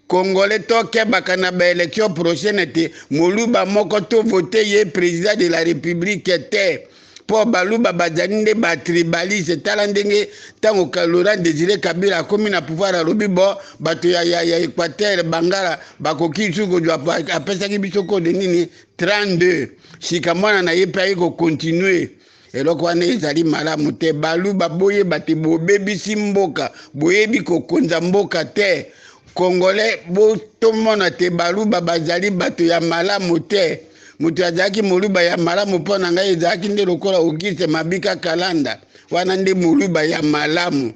S1: Congolais toke bakana ba élection prochaine te moluba moko to voter ye président de la République te po baluba bazali nde ba tribaliste tala ndenge tango ka Laurent Désiré Kabila komi na pouvoir a lobi bo bato ya Équateur Bangala bakoki suko jwa apesa ki biso ko de nini 32 sika mwana na ye pa ko continuer eloko wana ezali malamu te. Baluba boyeba te bobebisi mboka, boyebi kokonza mboka te. Congolais botomona te baluba bazali bato ya malamu te. Mutu azalaki moluba ya malamu mpo na ngai ezalaki nde lokola Auguste Mabika Kalanda, wana nde moluba ya malamu.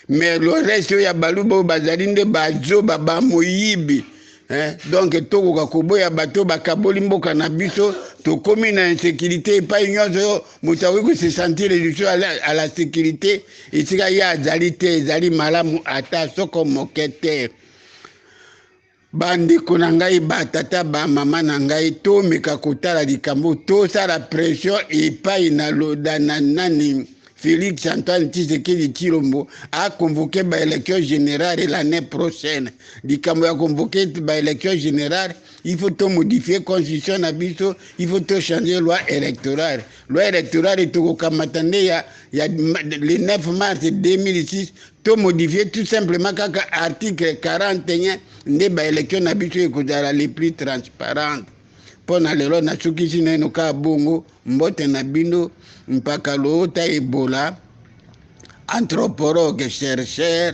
S1: Mais le reste ya baluba oyo bazali nde bazoba bamoyibi. Donc tokoka koboya bato bakaboli mboka na biso, tokomi na insécurité epai nyonso oyo moto akoki kose sentir liso à la sécurité esika ye azali te, ezali malamu ata soko moke te. Bandeko na ngai, batata bamama na ngai, tomeka kotala likambo, tosala pression epai na nani Félix Antoine Tshisekedi Tshilombo a convoqué ba élection générale l'année prochaine. Likambo ya convoqué ba élection générale, il faut to modifier constitution na biso, il faut to changer loi électorale. Loi électorale to kokamatande ya le 9 mars 2006 to modifier tout simplement kaka article 41 nde ba élection na biso ekozala les plus transparentes. Pona lelo na sukisi neno ka bongo mbote na bino mpaka loota ebola, anthropologue, chercheur,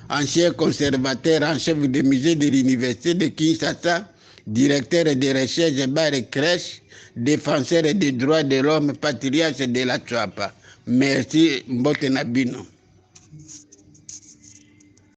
S1: ancien conservateur en chef de musée de l'université de Kinshasa, directeur de recherche bar et crèche, défenseur des droits de l'homme, patriarche de la Tchouapa. Merci mbote na bino.